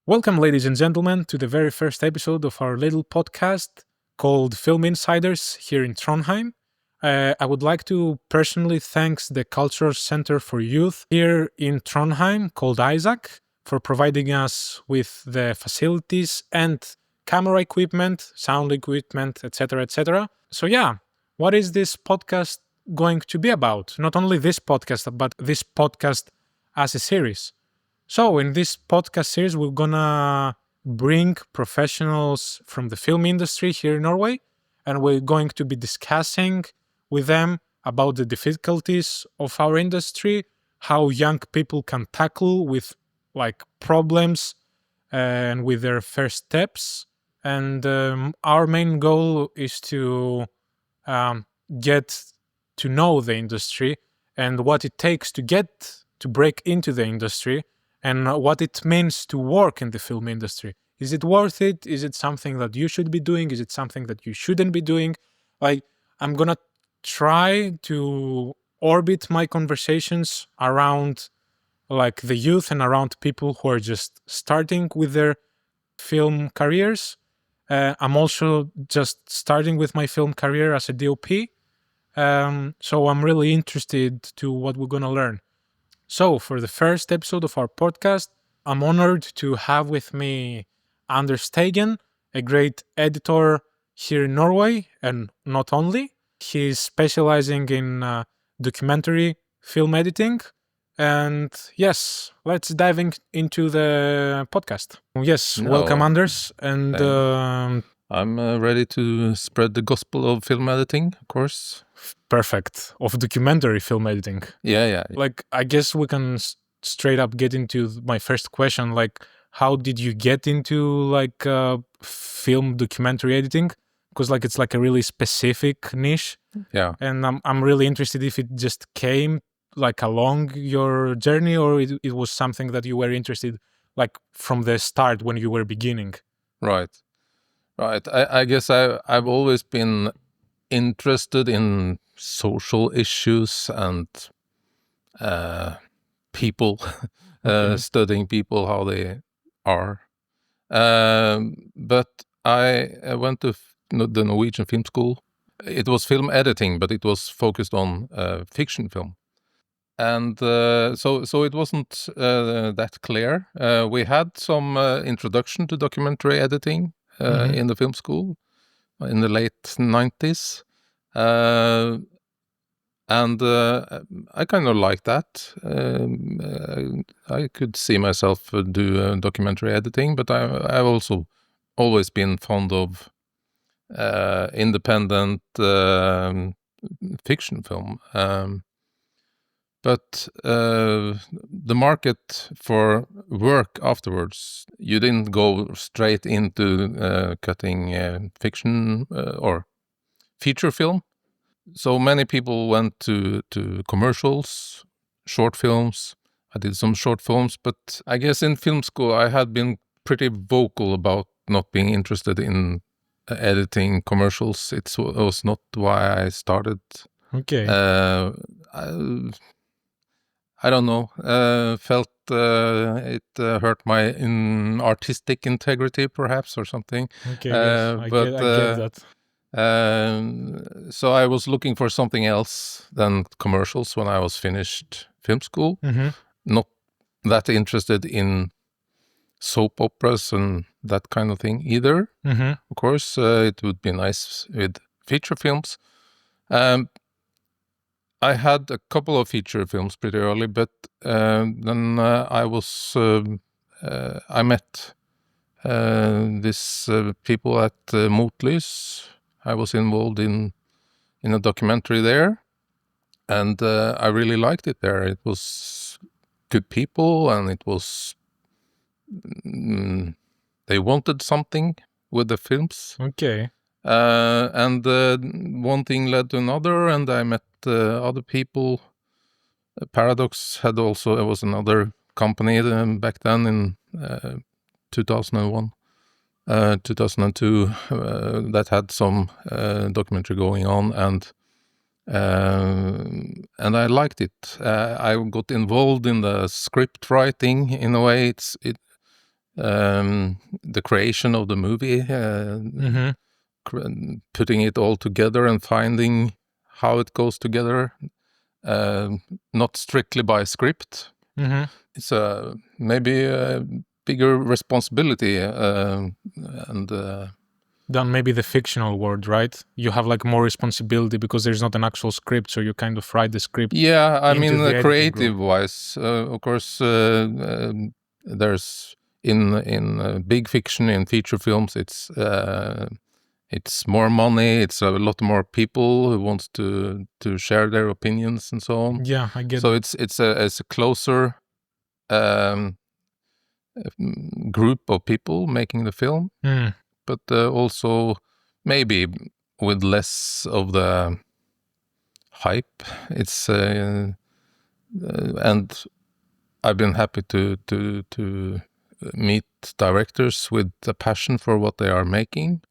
Welcome, ladies and gentlemen, to the very first episode of our little podcast called Film Insiders here in Trondheim. I would like to personally thank the Cultural Center for Youth here in Trondheim, called Isaac, for providing us with the facilities and camera equipment, sound equipment, etc., etc. So yeah, what is this podcast going to be about? Not only this podcast, but this podcast as a series. So in this podcast series, we're gonna bring professionals from the film industry here in Norway, and we're going to be discussing with them about the difficulties of our industry, how young people can tackle with problems and with their first steps. And our main goal is to get to know the industry and what it takes to get to break into the industry and what it means to work in the film industry. Is it worth it? Is it something that you should be doing? Is it something that you shouldn't be doing? I'm gonna try to orbit my conversations around the youth and around people who are just starting with their film careers. I'm also just starting with my film career as a DOP. So I'm really interested to what we're gonna learn. So for the first episode of our podcast, I'm honored to have with me Anders Teigen, a great editor here in Norway, and not only. He's specializing in documentary film editing. And yes, let's dive into the podcast. Yes, welcome, Anders. And I'm ready to spread the gospel of film editing, of course. Perfect. Of documentary film editing. Yeah. I guess we can straight up get into my first question. How did you get into film documentary editing? Because it's a really specific niche. Yeah. And I'm really interested if it just came along your journey, or it was something that you were interested from the start when you were beginning. Right. I guess I've always been interested in social issues and people, studying people, how they are. But I went to the Norwegian film school. It was film editing, but it was focused on fiction film. And so it wasn't that clear. We had some introduction to documentary editing in the film school in the late 90s. And I kind of like that. I could see myself do documentary editing, but I've also always been fond of independent fiction film. But the market for work afterwards, you didn't go straight into cutting fiction or feature film. So many people went to commercials, short films. I did some short films, but I guess in film school I had been pretty vocal about not being interested in editing commercials. It was not why I started. Okay. I don't know. Felt it hurt my artistic integrity, perhaps, or something. Okay, yes, I get that. So I was looking for something else than commercials when I was finished film school. Not that interested in soap operas and that kind of thing either. Of course, it would be nice with feature films. I had a couple of feature films pretty early, but then I met these people at Motlys. I was involved in a documentary there, and I really liked it there. It was good people, and it was they wanted something with the films. Okay. And one thing led to another, and I met other people. Paradox was another company back then in 2001. 2002 that had some documentary going on, and I liked it. I got involved in the script writing in a way. the creation of the movie, putting it all together and finding how it goes together, not strictly by script. It's maybe a bigger responsibility, and Than maybe the fictional world, right? You have like more responsibility because there's not an actual script, so you kind of write the script. yeah, I into mean, the editing creative room. wise, of course, there's in big fiction, in feature films, it's more money, it's a lot more people who wants to share their opinions and so on. Yeah, I get So it. it's a closer group of people making the film, but also maybe with less of the hype. It's and I've been happy to meet directors with a passion for what they are making,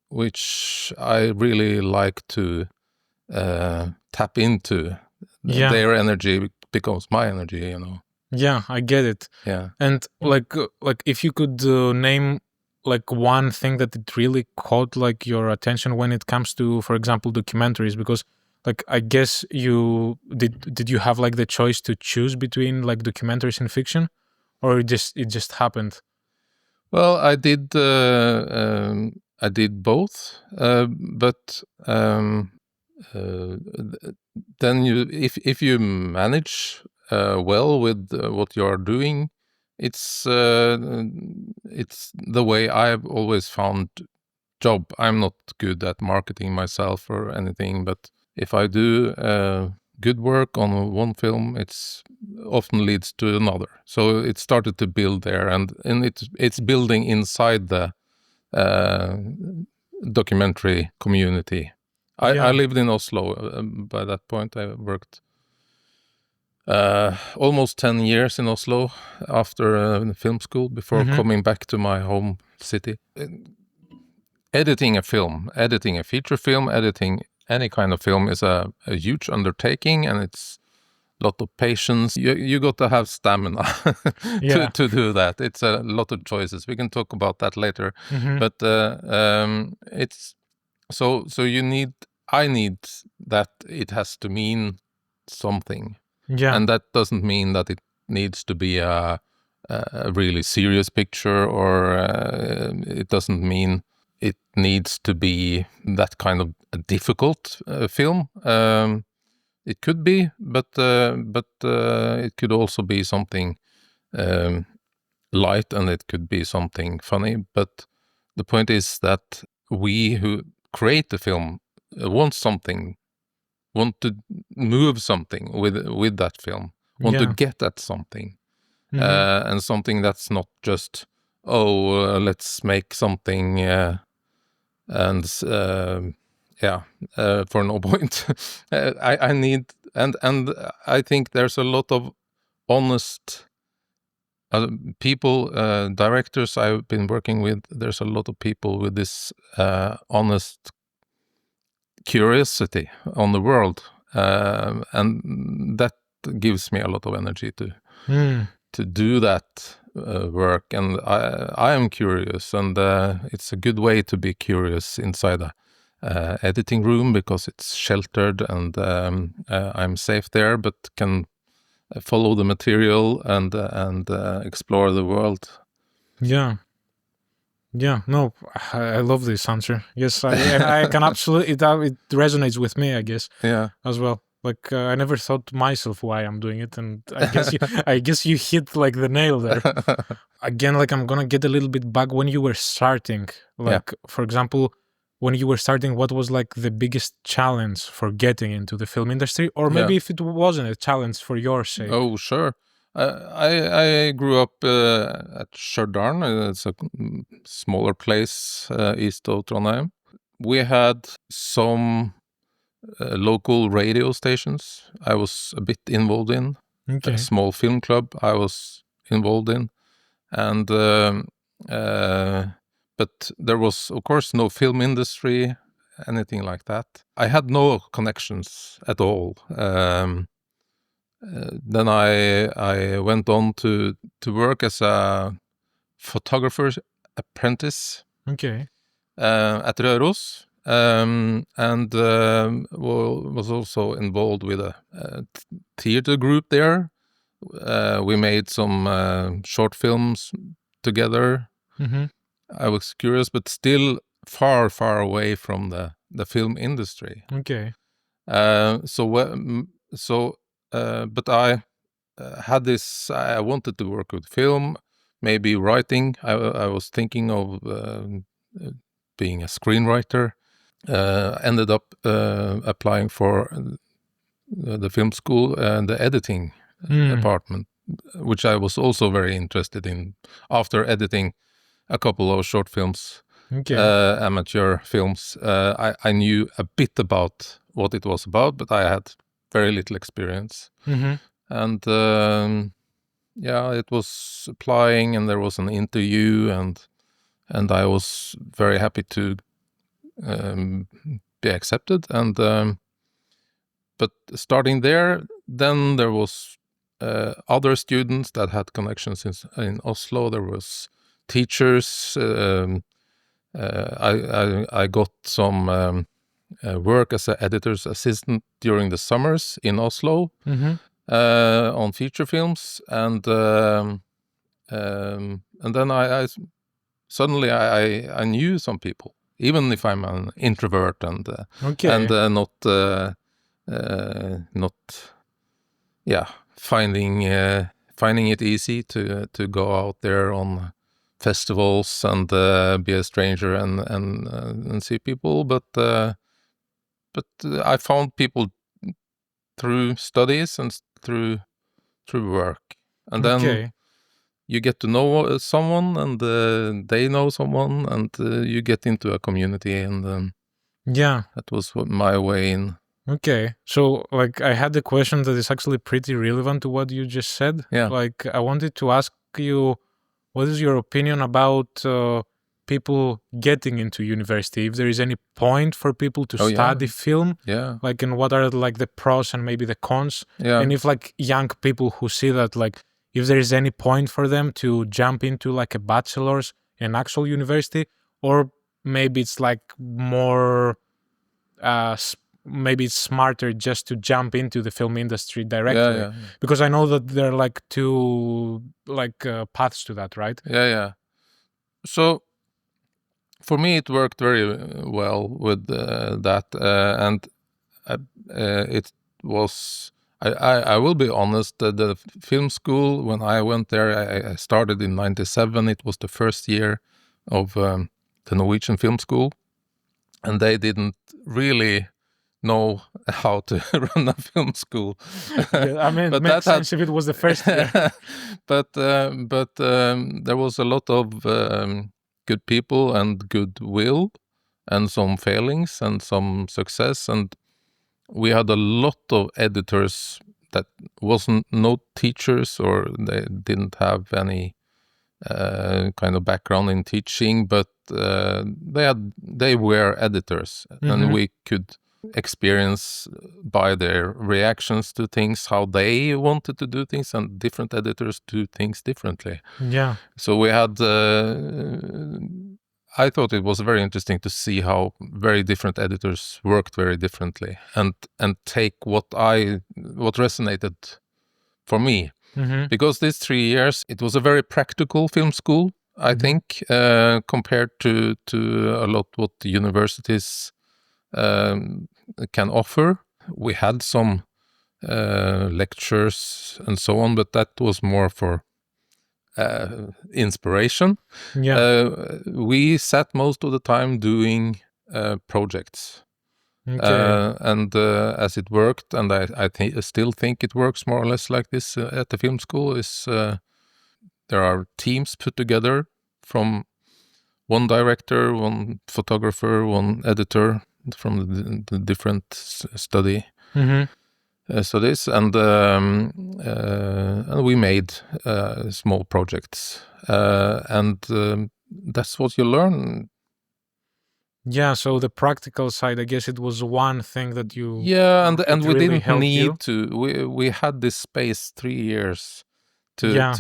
which I really like to tap into. Yeah. Their energy becomes my energy, you know. Yeah, I get it. Yeah. And like if you could name like one thing that it really caught like your attention when it comes to, for example, documentaries, because like I guess you did you have like the choice to choose between like documentaries and fiction, or it just happened? Well, I did both, but then if you manage well with what you are doing, it's the way I've always found job. I'm not good at marketing myself or anything, but if I do good work on one film, it's often leads to another. So it started to build there, and it's building inside the documentary community. I lived in Oslo by that point. I worked almost 10 years in Oslo after film school before coming back to my home city. Editing a film, editing a feature film, editing any kind of film is a huge undertaking, and it's a lot of patience. You got to have stamina to do that. It's a lot of choices. We can talk about that later. But it's so I need that it has to mean something. Yeah. And that doesn't mean that it needs to be a really serious picture, or it doesn't mean it needs to be that kind of a difficult film. It could be, but it could also be something light, and it could be something funny. But the point is that we who create the film want to move something with that film, want to get at something, and something that's not just let's make something and for no point. I need and I think there's a lot of honest people, directors I've been working with. There's a lot of people with this honest curiosity on the world, and that gives me a lot of energy to do that work. And I am curious, and it's a good way to be curious inside a editing room, because it's sheltered, and I'm safe there, but can follow the material and explore the world. Yeah, no, I love this answer. Yes, and I can absolutely, it resonates with me, I guess, as well. Like I never thought myself why I'm doing it, and I guess I guess you hit like the nail there. Again, like I'm gonna get a little bit back when you were starting. Like for example, when you were starting, what was like the biggest challenge for getting into the film industry, or maybe if it wasn't a challenge for your sake? Oh, sure. I grew up at Stjørdal. It's a smaller place east of Trondheim. We had some local radio stations I was a bit involved in. Okay. A small film club I was involved in. And but there was, of course, no film industry, anything like that. I had no connections at all. then I went on to work as a photographer apprentice Okay. at Røros, and was also involved with a theater group there. We made some short films together. Mm-hmm. I was curious, but still far, far away from the film industry. Okay. But I had this. I wanted to work with film, maybe writing. I was thinking of being a screenwriter. Ended up applying for the film school and the editing department, which I was also very interested in. After editing a couple of short films, Okay. amateur films, I knew a bit about what it was about, but I had very little experience. Mm-hmm. And it was applying, and there was an interview, and I was very happy to be accepted. And but starting there, then there was other students that had connections in Oslo. There was teachers. I got some work as an editor's assistant during the summers in Oslo. Mm-hmm. On feature films, and then I suddenly I knew some people, even if I'm an introvert and Okay. and not finding it easy to go out there on festivals and be a stranger and see people, but I found people through studies and through work, and then Okay. you get to know someone, and they know someone, and you get into a community, and Yeah. that was my way in. Okay. So, like, I had a question that is actually pretty relevant to what you just said. Yeah. Like, I wanted to ask you, what is your opinion about people getting into university? If there is any point for people to study film, like, and what are like the pros and maybe the cons? And if like young people who see that, like, if there is any point for them to jump into like a bachelor's in actual university, or maybe it's like more, maybe it's smarter just to jump into the film industry directly, because I know that there are like two like paths to that, right? So for me, it worked very well with that, and it was. I will be honest. The film school, when I went there, I started in '97. It was the first year of the Norwegian film school, and they didn't really know how to run a film school. I mean, it makes sense if it was the first year. but there was a lot of good people and goodwill, and some failings and some success, and we had a lot of editors that wasn't no teachers, or they didn't have any kind of background in teaching, but they were editors, and we could experience by their reactions to things how they wanted to do things, and different editors do things differently. So we had I thought it was very interesting to see how very different editors worked very differently, and take what resonated for me. Because these 3 years, it was a very practical film school, I think, compared to a lot what the universities can offer. We had some lectures and so on, but that was more for inspiration. We sat most of the time doing projects. And as it worked, and I still think it works more or less like this at the film school, is there are teams put together from one director, one photographer, one editor from the different study studies, and we made small projects, and that's what you learn. Yeah, so the practical side, I guess it was one thing that you Yeah, and it we really didn't helped you. need to. We had this space 3 years to Yeah.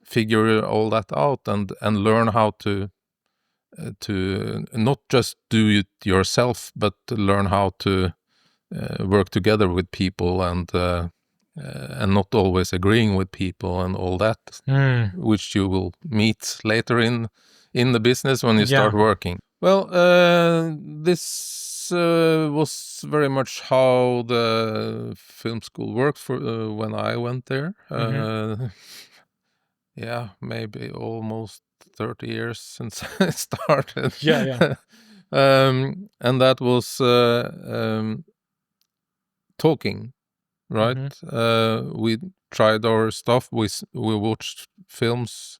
figure all that out and learn how to not just do it yourself, but to learn how to work together with people and not always agreeing with people and all that, which you will meet later in the business when you start working. Well, this was very much how the film school worked for when I went there. Yeah, maybe almost 30 years since I started. Yeah. And that was talking, right? We tried our stuff. We watched films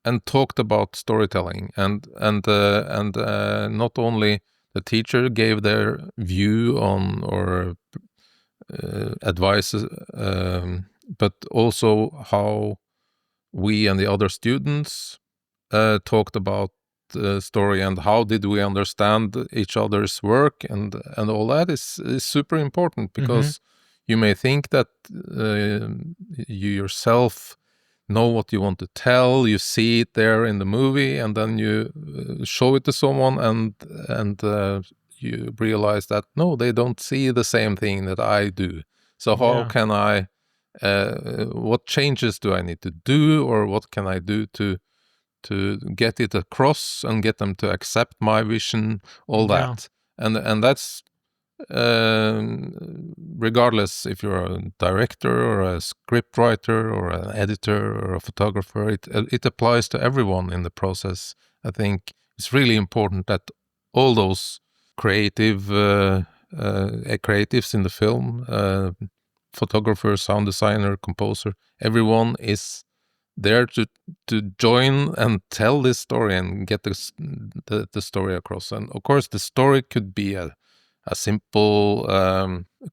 and talked about storytelling, and not only the teacher gave their view on or advice, but also how we and the other students talked about the story and how did we understand each other's work, and all that is super important, because you may think that you yourself know what you want to tell, you see it there in the movie, and then you show it to someone, and you realize that no, they don't see the same thing that I do. So how can I what changes do I need to do, or what can I do to get it across and get them to accept my vision, all that. And that's regardless if you're a director or a script writer or an editor or a photographer, it applies to everyone in the process. I think it's really important that all those creatives in the film, photographer, sound designer, composer, everyone is there to join and tell this story and get the story across. And of course, the story could be a simple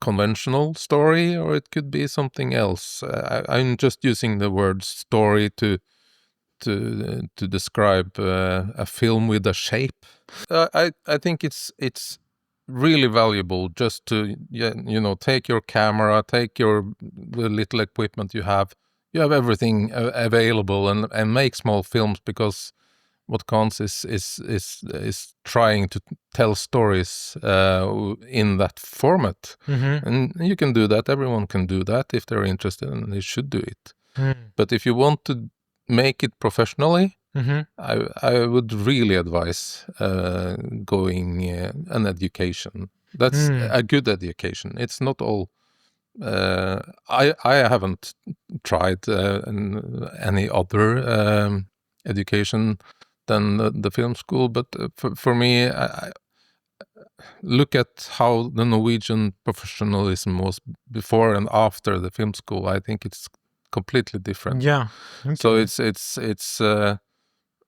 conventional story, or it could be something else. I'm just using the word story to describe a film with a shape. I think it's really valuable just to take your camera, take the little equipment you have everything available, and make small films, because what counts is trying to tell stories in that format. And you can do that. Everyone can do that if they're interested, and they should do it. But if you want to make it professionally, I would really advise going an education. That's a good education. It's not all. I haven't tried any other education than the film school, but for me, I look at how the Norwegian professionalism was before and after the film school. I think it's completely different. Yeah. Okay. So it's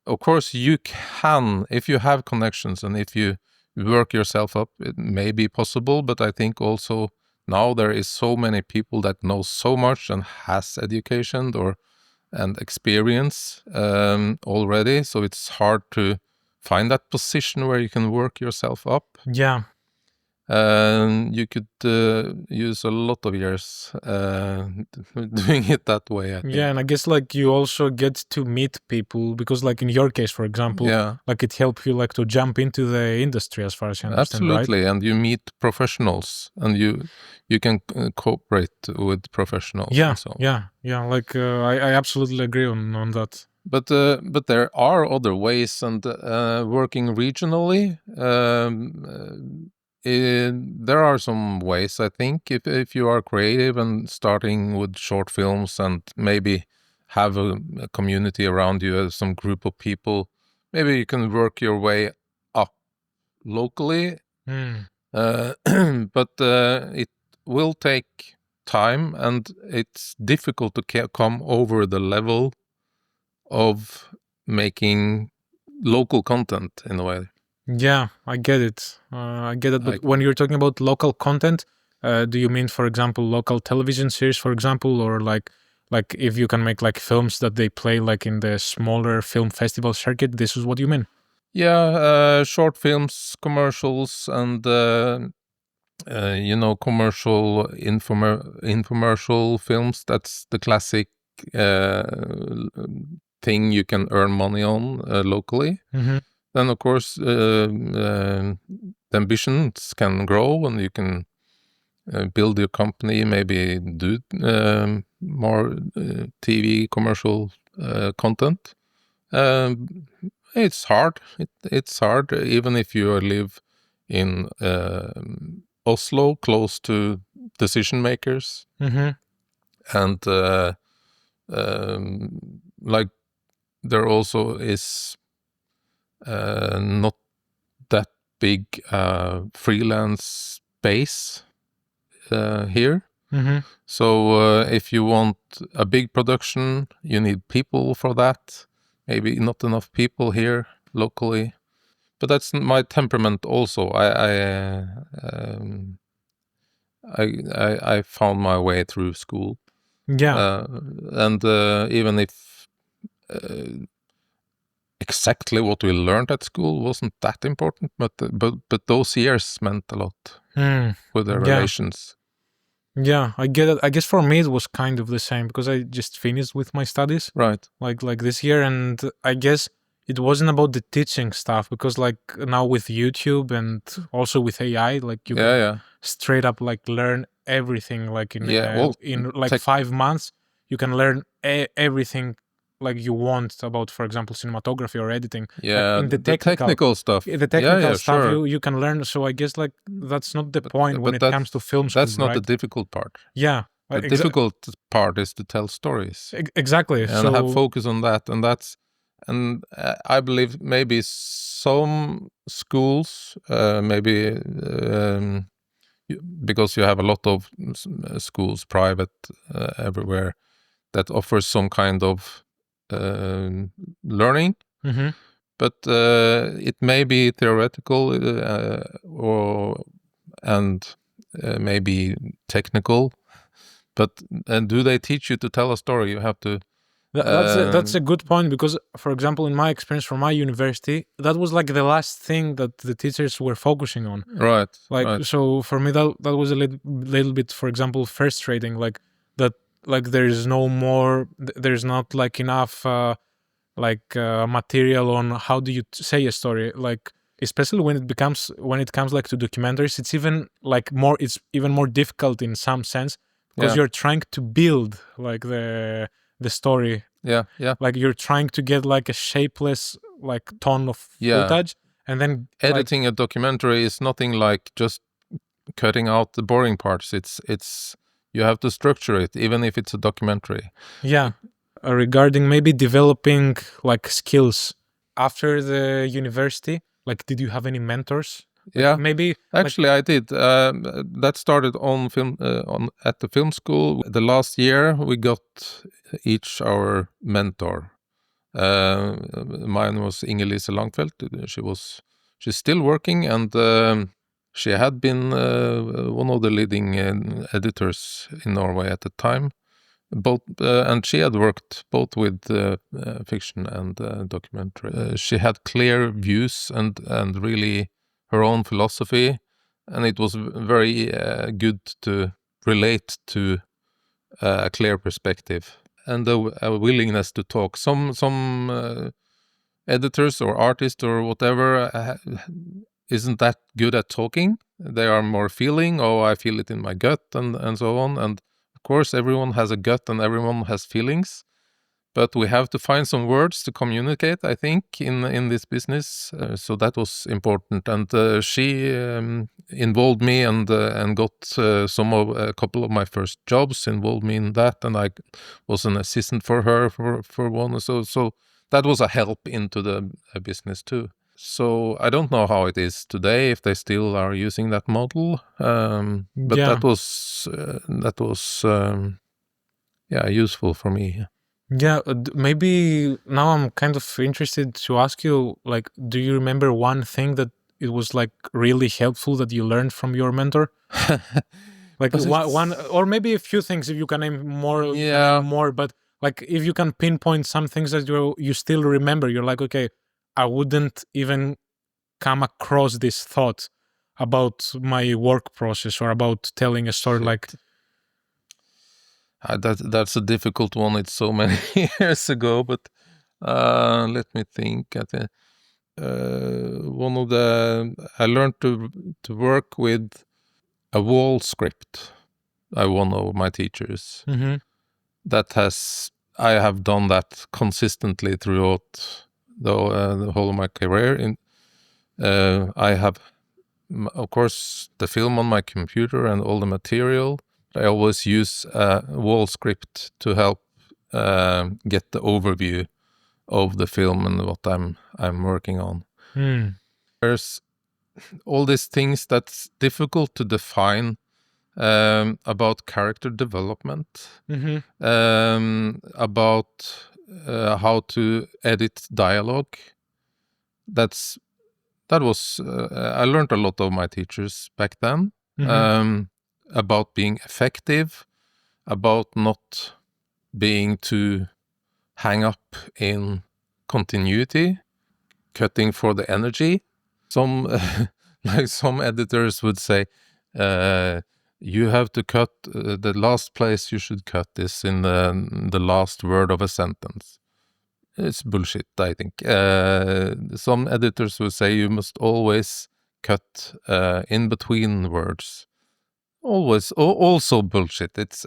of course you can, if you have connections and if you work yourself up, it may be possible. But I think also now there is so many people that know so much and has education and experience already, so it's hard to find that position where you can work yourself up. Yeah. You could use a lot of years doing it that way, I think. Yeah, and I guess like you also get to meet people, because like in your case, for example, like it helped you like to jump into the industry, as far as I understand. Absolutely, right? and you meet professionals, and you can cooperate with professionals. Yeah, and so on. yeah. Like I absolutely agree on that. But there are other ways, and working regionally, there are some ways. I think if you are creative and starting with short films and maybe have a community around you, some group of people, maybe you can work your way up locally. But it will take time, and it's difficult to come over the level of making local content in a way. Yeah, I get it. But when you're talking about local content, do you mean, for example, local television series, for example, or like like if you can make like films that they play like in the smaller film festival circuit, this is what you mean? Yeah, short films, commercials, and commercial infomercial films. That's the classic thing you can earn money on locally. Mm-hmm. Then, of course, the ambitions can grow, and you can build your company, maybe do more TV commercial content. It's hard. It's hard, even if you live in Oslo, close to decision makers, Mm-hmm. and like there also is not that big freelance space here. Mm-hmm. So if you want a big production, you need people for that. Maybe not enough people here locally, but that's my temperament also. I found my way through school, Yeah. and even if exactly what we learned at school wasn't that important, but those years meant a lot Mm. with the Yeah. relations. Yeah, I get it. I guess for me it was kind of the same because I just finished with my studies Right. like this year, and I guess it wasn't about the teaching stuff because like now with YouTube and also with AI, like you can Yeah. straight up like learn everything like Yeah. Well, in like 5 months you can learn everything like you want about, for example, cinematography or editing. Like yeah, in the the technical stuff. the technical stuff sure. you can learn. So I guess like that's not the point when But it comes to film school, that's not the right? difficult part. Yeah, The difficult part is to tell stories exactly. and So have focus on that, and I believe maybe some schools, maybe because you have a lot of schools, private everywhere, that offers some kind of learning. mm-hmm. But it may be theoretical and maybe technical. But do they teach you to tell a story? You have to. That's a good point because, for example, in my experience from my university, that was like the last thing that the teachers were focusing on. Right. Like right. so, for me that was a little bit, for example, frustrating. Like that, like there's no more, there's not like enough material on how do you say a story. Like especially when it comes like to documentaries, it's even more difficult in some sense because Yeah. you're trying to build like the story. Yeah. Like you're trying to get like a shapeless like ton of footage, and then editing a documentary is nothing like just cutting out the boring parts. It's you have to structure it, even if it's a documentary. Yeah. Regarding maybe developing like skills after the university, like did you have any mentors? Like, yeah, maybe actually, I did. That started on film at the film school. The last year, we got each our mentor. Mine was Inge-Lise Langfeldt. She's still working, and she had been one of the leading editors in Norway at the time. And she had worked both with fiction and documentary. She had clear views and really her own philosophy, and it was very good to relate to a clear perspective and a willingness to talk. Some editors or artists or whatever isn't that good at talking. They are more feeling, oh, I feel it in my gut, and so on. And of course, everyone has a gut and everyone has feelings, but we have to find some words to communicate, I think, in this business. So that was important, and she involved me and got a couple of my first jobs involved me in that, and I was an assistant for her for one. So that was a help into the business too. So I don't know how it is today, if they still are using that model, but yeah. that was useful for me. Yeah, maybe now I'm kind of interested to ask you, like, do you remember one thing that it was like really helpful that you learned from your mentor? Like But one or maybe a few things if you can name more. You can name more, but like if you can pinpoint some things that you still remember, you're like, okay, I wouldn't even come across this thought about my work process or about telling a story. Shit. Like that's a difficult one. It's so many years ago, but let me think. One of I learned to work with a wall script by one of my teachers. I have done that consistently throughout the whole of my career. I have, of course, the film on my computer and all the material. I always use a wall script to help get the overview of the film and what I'm working on. There's all these things that's difficult to define about character development, about how to edit dialogue. I learned a lot of my teachers back then about being effective, about not being too hang up in continuity, cutting for the energy. Some some editors would say, you have to cut the last place you should cut is in the last word of a sentence. It's bullshit, I think. Some editors would say you must always cut in between words. Always, also bullshit. It's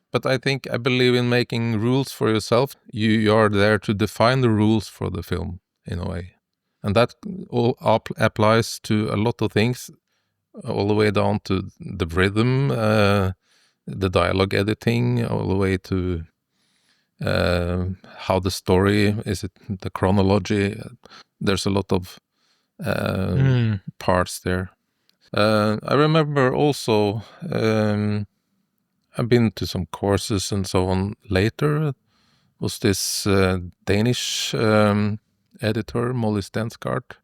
but I believe in making rules for yourself. You are there to define the rules for the film in a way, and that all applies to a lot of things, all the way down to the rhythm, the dialogue editing, all the way to how the story is, it the chronology. There's a lot of parts there. I remember also I've been to some courses and so on later. Was this Danish editor, Molly Stensgaard.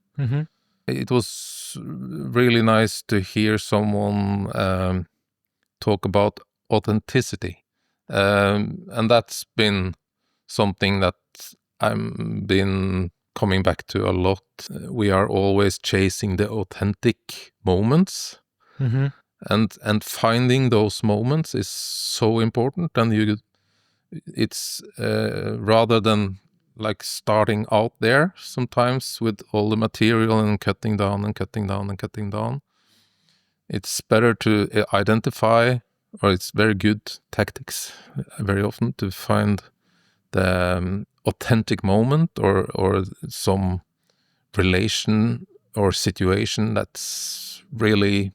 It was really nice to hear someone talk about authenticity. And that's been something that I've been coming back to a lot. We are always chasing the authentic moments. And finding those moments is so important. And it's rather than like starting out there sometimes with all the material and cutting down and cutting down and cutting down, it's better to identify, or it's very good tactics very often to find the authentic moment or some relation or situation that's really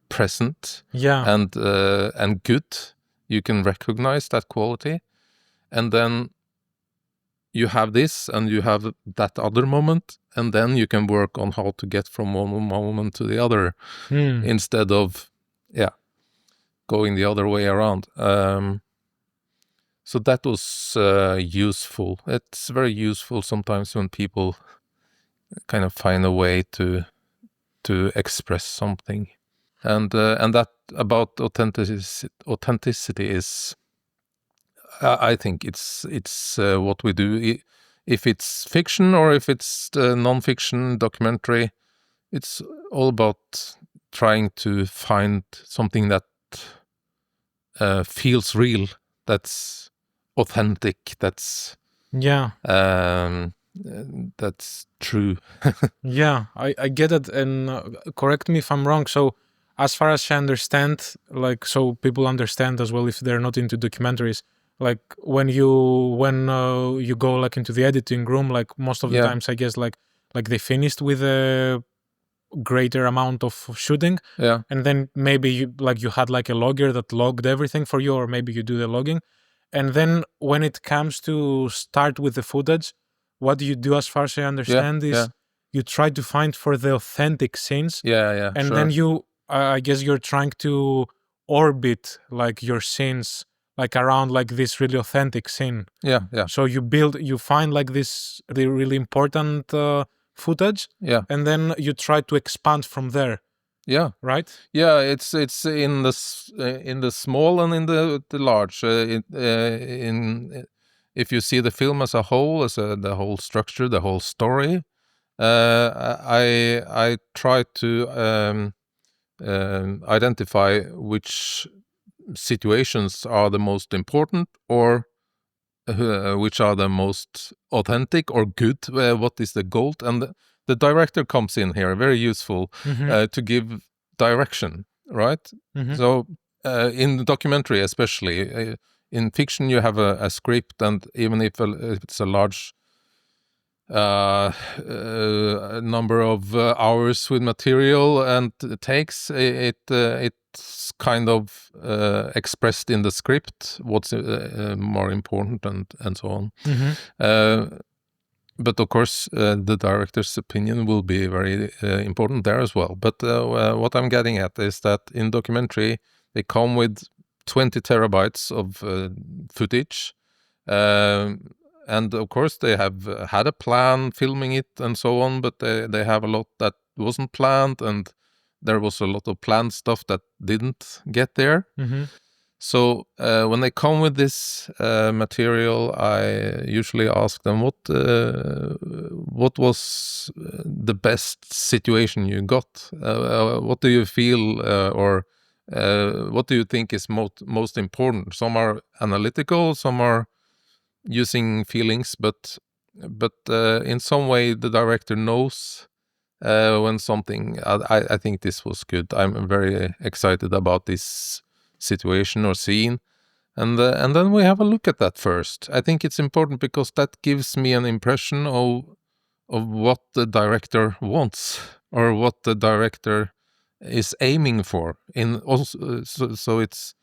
present and good. You can recognize that quality, and then you have this and you have that other moment, and then you can work on how to get from one moment to the other instead of going the other way around. So that was useful. It's very useful sometimes when people kind of find a way to express something. And that about authenticity is, I think it's what we do. If it's fiction or if it's non-fiction documentary, it's all about trying to find something that feels real, that's authentic, that's true. I get it, and correct me if I'm wrong. So as far as I understand, like, so people understand as well if they're not into documentaries, like when you go like into the editing room, like most of the times I guess like they finished with a greater amount of shooting, and then maybe you had like a logger that logged everything for you, or maybe you do the logging, and then when it comes to start with the footage, what you do, as far as I understand, is you try to find for the authentic scenes, and then you I guess you're trying to orbit like your scenes like around like this really authentic scene. So you find like this really important footage, and then you try to expand from there. Yeah. right? Yeah, it's in the small and in the large. If you see the film as a whole, the whole structure, the whole story, I try to identify which situations are the most important, or which are the most authentic or good. What is the goal? And the director comes in here, very useful, to give direction, right? So in the documentary, especially in fiction, you have a script, and even if it's a large number of hours with material and takes, it's kind of expressed in the script what's more important, and so on. But of course, the director's opinion will be very important there as well. But what I'm getting at is that in documentary, they come with 20 terabytes of footage. And of course, they have had a plan filming it and so on, but they have a lot that wasn't planned, and there was a lot of planned stuff that didn't get there. So when they come with this material, I usually ask them what was the best situation you got. What do you feel, or what do you think is most important? Some are analytical, some are using feelings, but in some way the director knows when something. I think this was good. I'm very excited about this situation or scene, and then we have a look at that first. I think it's important because that gives me an impression of what the director wants, or what the director is aiming for. In also, so it's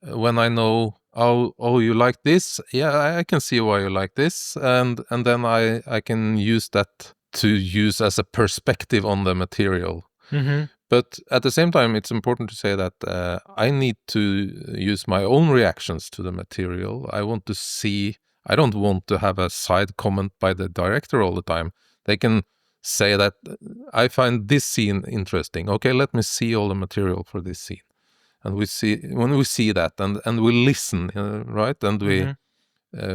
when I know, oh, you like this, yeah, I can see why you like this, and then I can use that to use as a perspective on the material. But at the same time, it's important to say that I need to use my own reactions to the material. I don't want to have a side comment by the director all the time. They can say that I find this scene interesting. Okay, let me see all the material for this scene. And when we see that, and we listen, right, and we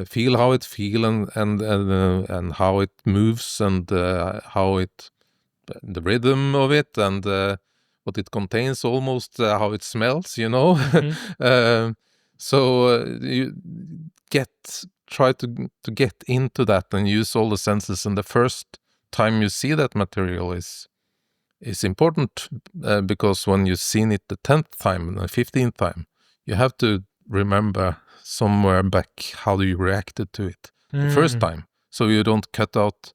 feel how it feels, and how it moves, and the rhythm of it, and what it contains, almost how it smells, so you try to get into that and use all the senses. And the first time you see that material is important, because when you've seen it the 10th time and the 15th time, you have to remember somewhere back how you reacted to it the first time, so you don't cut out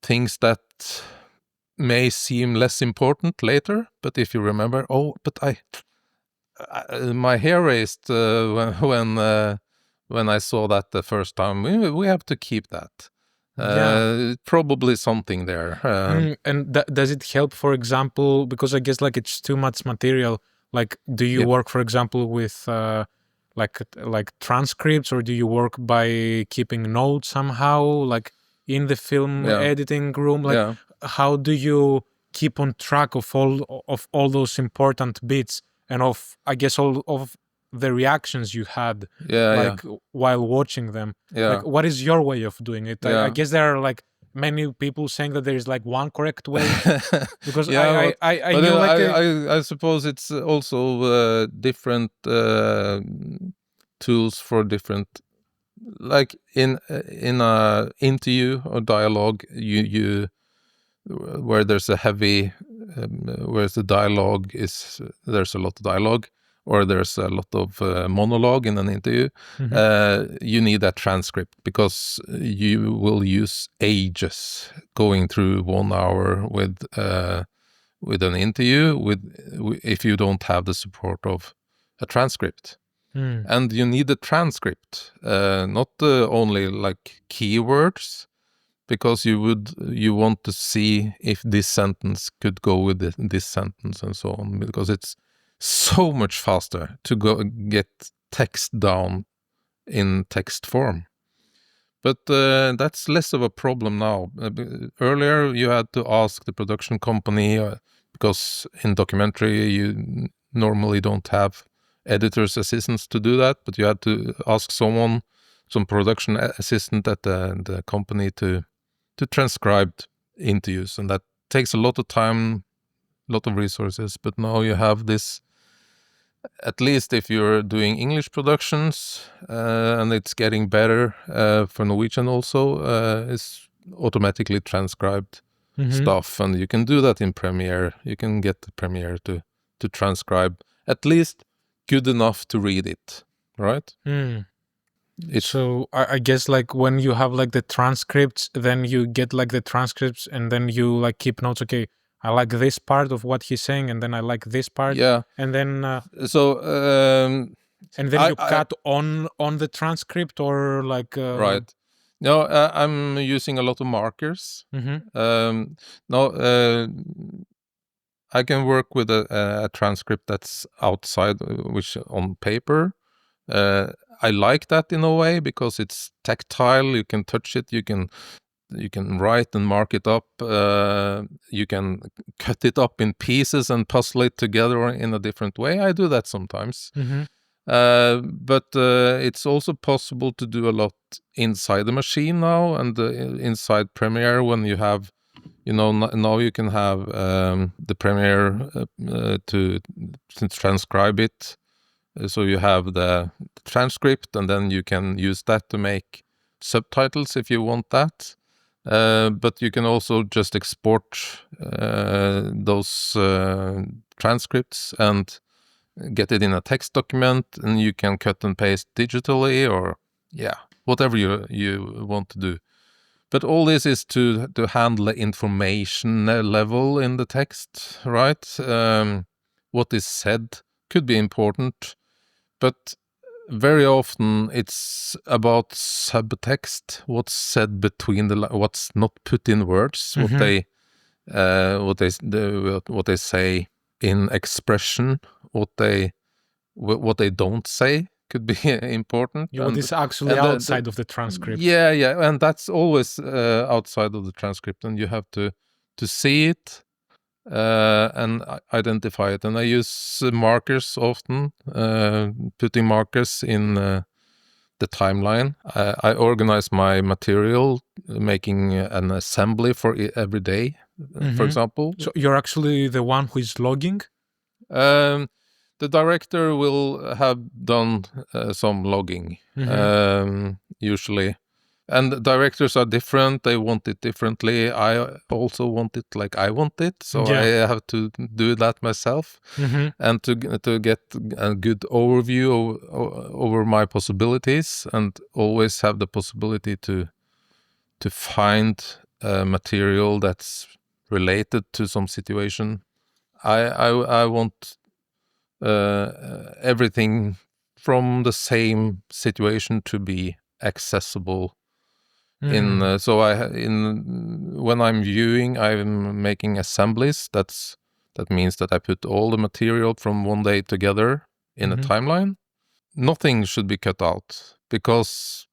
things that may seem less important later. But if you remember, my hair raised when I saw that the first time, we have to keep that. Probably something there. And does it help, for example, because I guess like it's too much material, like do you work, for example, with like transcripts, or do you work by keeping notes somehow, like in the film editing room? Like how do you keep on track of all those important bits, and of, I guess, all of the reactions you had while watching them? Like, what is your way of doing it? I guess there are like many people saying that there is like one correct way, because I knew I suppose it's also different tools for different, like in a interview or dialogue, you where there's a heavy whereas the dialogue is, there's a lot of dialogue, or there's a lot of monologue in an interview. You need that transcript, because you will use ages going through 1 hour with an interview if you don't have the support of a transcript. And you need a transcript, not only like keywords, because you want to see if this sentence could go with this sentence and so on, because it's so much faster to get text down in text form. But that's less of a problem now. Earlier, you had to ask the production company, because in documentary you normally don't have editor's assistants to do that, but you had to ask someone, some production assistant at the company to transcribe interviews, and that takes a lot of time, a lot of resources. But now you have this, at least if you're doing English productions, and it's getting better for Norwegian also, it's automatically transcribed stuff, and you can do that in Premiere. You can get the Premiere to transcribe at least good enough to read it, right? So I guess like when you have like the transcripts, then you get like the transcripts and then you like keep notes. Okay, I like this part of what he's saying, and then I like this part. Yeah. And then and then you cut on the transcript, or like right. No, I'm using a lot of markers. No, I can work with a transcript that's outside, which on paper. I like that in a way because it's tactile. You can touch it. You can write and mark it up. You can cut it up in pieces and puzzle it together in a different way. I do that sometimes. But it's also possible to do a lot inside the machine now, and inside Premiere, when you have, now you can have the Premiere to transcribe it. So you have the transcript, and then you can use that to make subtitles if you want that. But you can also just export those transcripts and get it in a text document, and you can cut and paste digitally, or whatever you want to do. But all this is to handle the information level in the text, right? What is said could be important, but very often it's about subtext, what's said between what's not put in words, what they say in expression, what they don't say could be important. What is actually outside of the transcript. Yeah, and that's always outside of the transcript, and you have to see it and identify it. And I use markers often, putting markers in the timeline. I organize my material, making an assembly for every day, for example. So you're actually the one who is logging? The director will have done some logging, usually. And the directors are different. They want it differently. I also want it like I want it. So I have to do that myself. And to get a good overview over my possibilities, and always have the possibility to find material that's related to some situation. I want everything from the same situation to be accessible. When I'm viewing, I'm making assemblies. That means that I put all the material from one day together in a timeline. Nothing should be cut out, because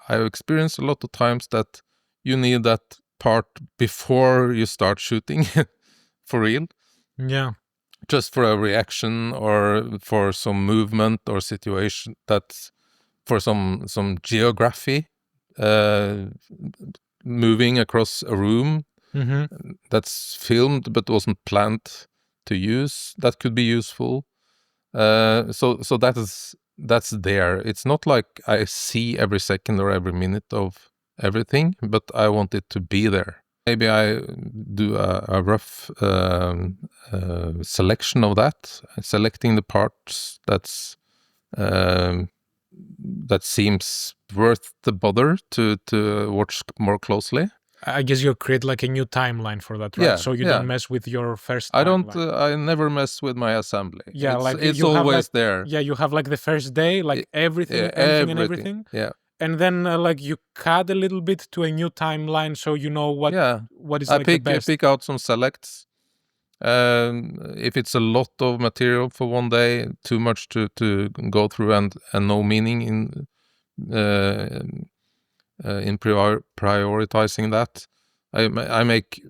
I've experienced a lot of times that you need that part before you start shooting for real. Yeah. Just for a reaction, or for some movement or situation, that's for some geography, moving across a room that's filmed but wasn't planned to use, that could be useful. So that's there. It's not like I see every second or every minute of everything, but I want it to be there. Maybe I do a rough selection of that, selecting the parts that seems worth the bother to watch more closely. I guess you create like a new timeline for that, right? So you don't mess with your first timeline. I never mess with my assembly. Yeah, it's always there. Yeah, you have like the first day, like everything. Yeah. And then like you cut a little bit to a new timeline, so you know what is like the best. I pick out some selects. If it's a lot of material for one day, too much to go through, and no meaning in prioritizing that, I make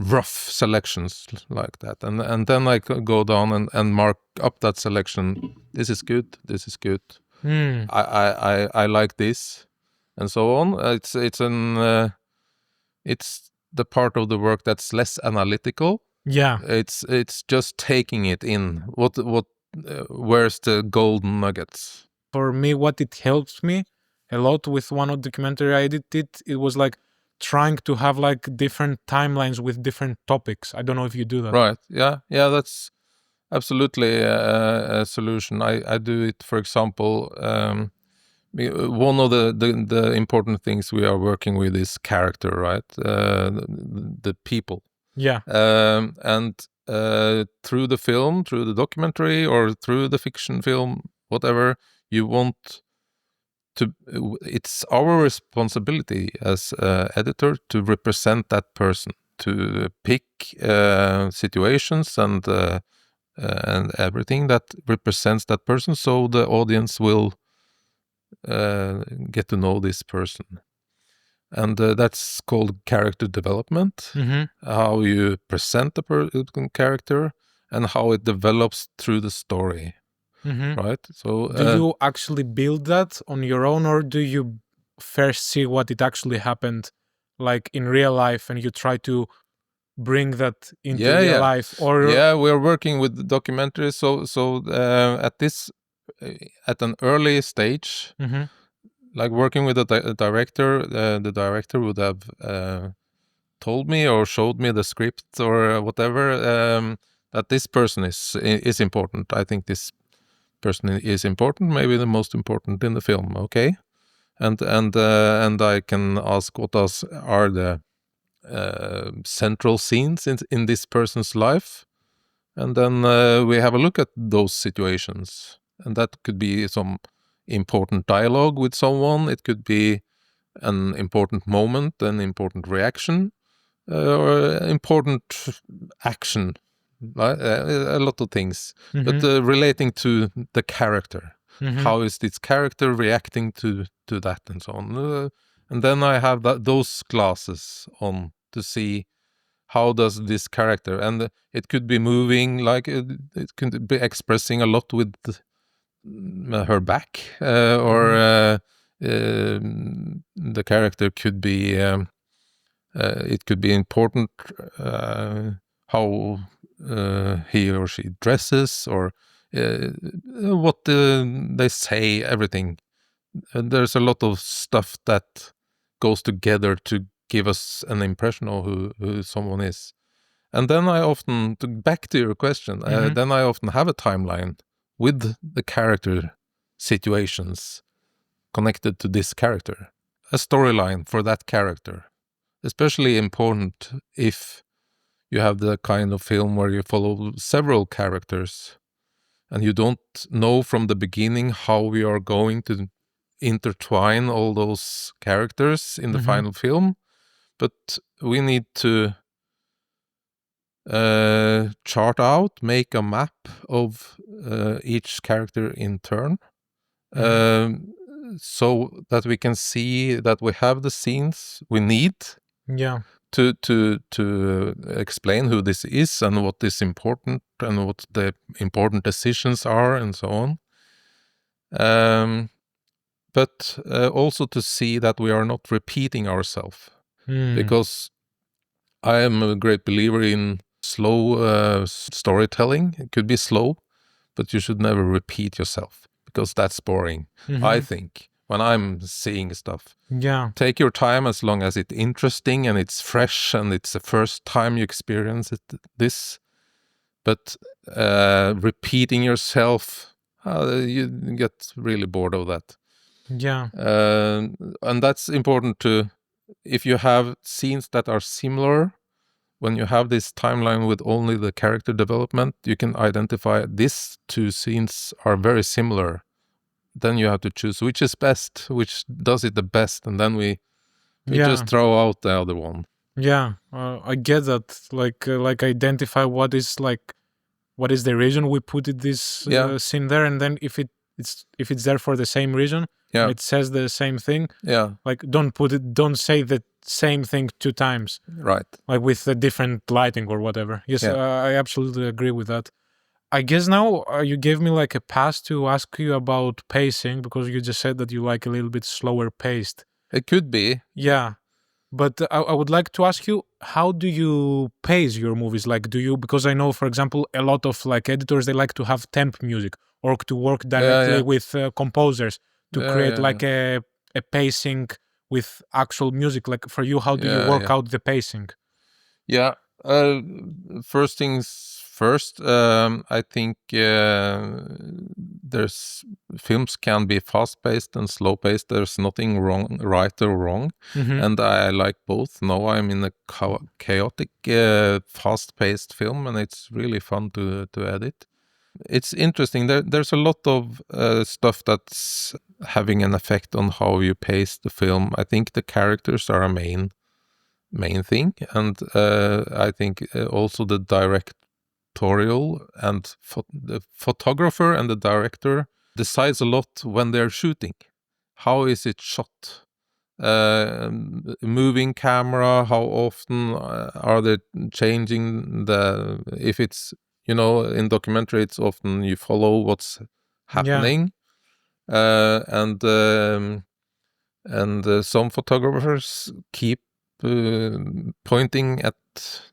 rough selections like that, and then I go down and mark up that selection. This is good. This is good. I like this, and so on. It's the part of the work that's less analytical. Yeah. It's just taking it in. Where's the golden nuggets? For me, what it helps me a lot with one of the documentary I did, it was like trying to have like different timelines with different topics. I don't know if you do that. Right. Yeah. That's absolutely a solution. I do it, for example. One of the important things we are working with is character, right? The people. Yeah. And through the film, through the documentary, or through the fiction film, whatever you want to, it's our responsibility as editor to represent that person, to pick situations and everything that represents that person, so the audience will get to know this person. And that's called character development, how you present the character and how it develops through the story, right? So do you actually build that on your own, or do you first see what it actually happened like in real life and you try to bring that into real life? Or we're working with the documentaries, so at an early stage, like working with the director would have told me or showed me the script or whatever, that this person is important. I think this person is important, maybe the most important in the film. Okay, and I can ask what are the central scenes in this person's life, and then we have a look at those situations, and that could be some important dialogue with someone. It could be an important moment, an important reaction, or important action, a lot of things, but relating to the character. How is this character reacting to that, and so on. And then I have those glasses on to see how does this character, and it could be moving, like it could be expressing a lot with her back, or the character could be it could be important how he or she dresses, or what they say, everything. And there's a lot of stuff that goes together to give us an impression of who someone is. And then I often, back to your question, then I often have a timeline with the character situations connected to this character, a storyline for that character. Especially important if you have the kind of film where you follow several characters and you don't know from the beginning how we are going to intertwine all those characters in the final film, but we need to chart out, make a map of each character in turn, so that we can see that we have the scenes we need to explain who this is and what is important and what the important decisions are and so on. But also to see that we are not repeating ourselves, because I am a great believer in slow storytelling. It could be slow, but you should never repeat yourself, because that's boring, I think, when I'm seeing stuff. Take your time, as long as it's interesting and it's fresh and it's the first time you experience this. But repeating yourself, you get really bored of that. And that's important to, if you have scenes that are similar, when you have this timeline with only the character development, you can identify these two scenes are very similar. Then you have to choose which is best, which does it the best, and then we just throw out the other one. I get that. Like identify what is the reason we put this scene there, and then if it's there for the same reason, it says the same thing. Like don't say that same thing 2 times, Right. like with a different lighting or whatever. Yes, Yeah. I absolutely agree with that. I guess now you gave me like a pass to ask you about pacing, because you just said that you like a little bit slower paced. It could be. Yeah. But I would like to ask you, how do you pace your movies? Like, do you, because I know, for example, a lot of like editors, they like to have temp music or to work directly Yeah. with composers to create Yeah. like a pacing with actual music. Like for you, how do you Yeah. work Yeah. out the pacing? Yeah. First things first, I think there's films can be fast-paced and slow-paced. There's nothing wrong, right or wrong, Mm-hmm. and I like both. Now I'm in a chaotic, fast-paced film, and it's really fun to edit. It's interesting. There's a lot of stuff that's having an effect on how you pace the film. I think the characters are a main thing, and I think also the directorial and the photographer and the director decides a lot when they're shooting. How is it shot? Moving camera, how often are they changing if it's, in documentary, it's often you follow what's Yeah. happening, and some photographers keep pointing at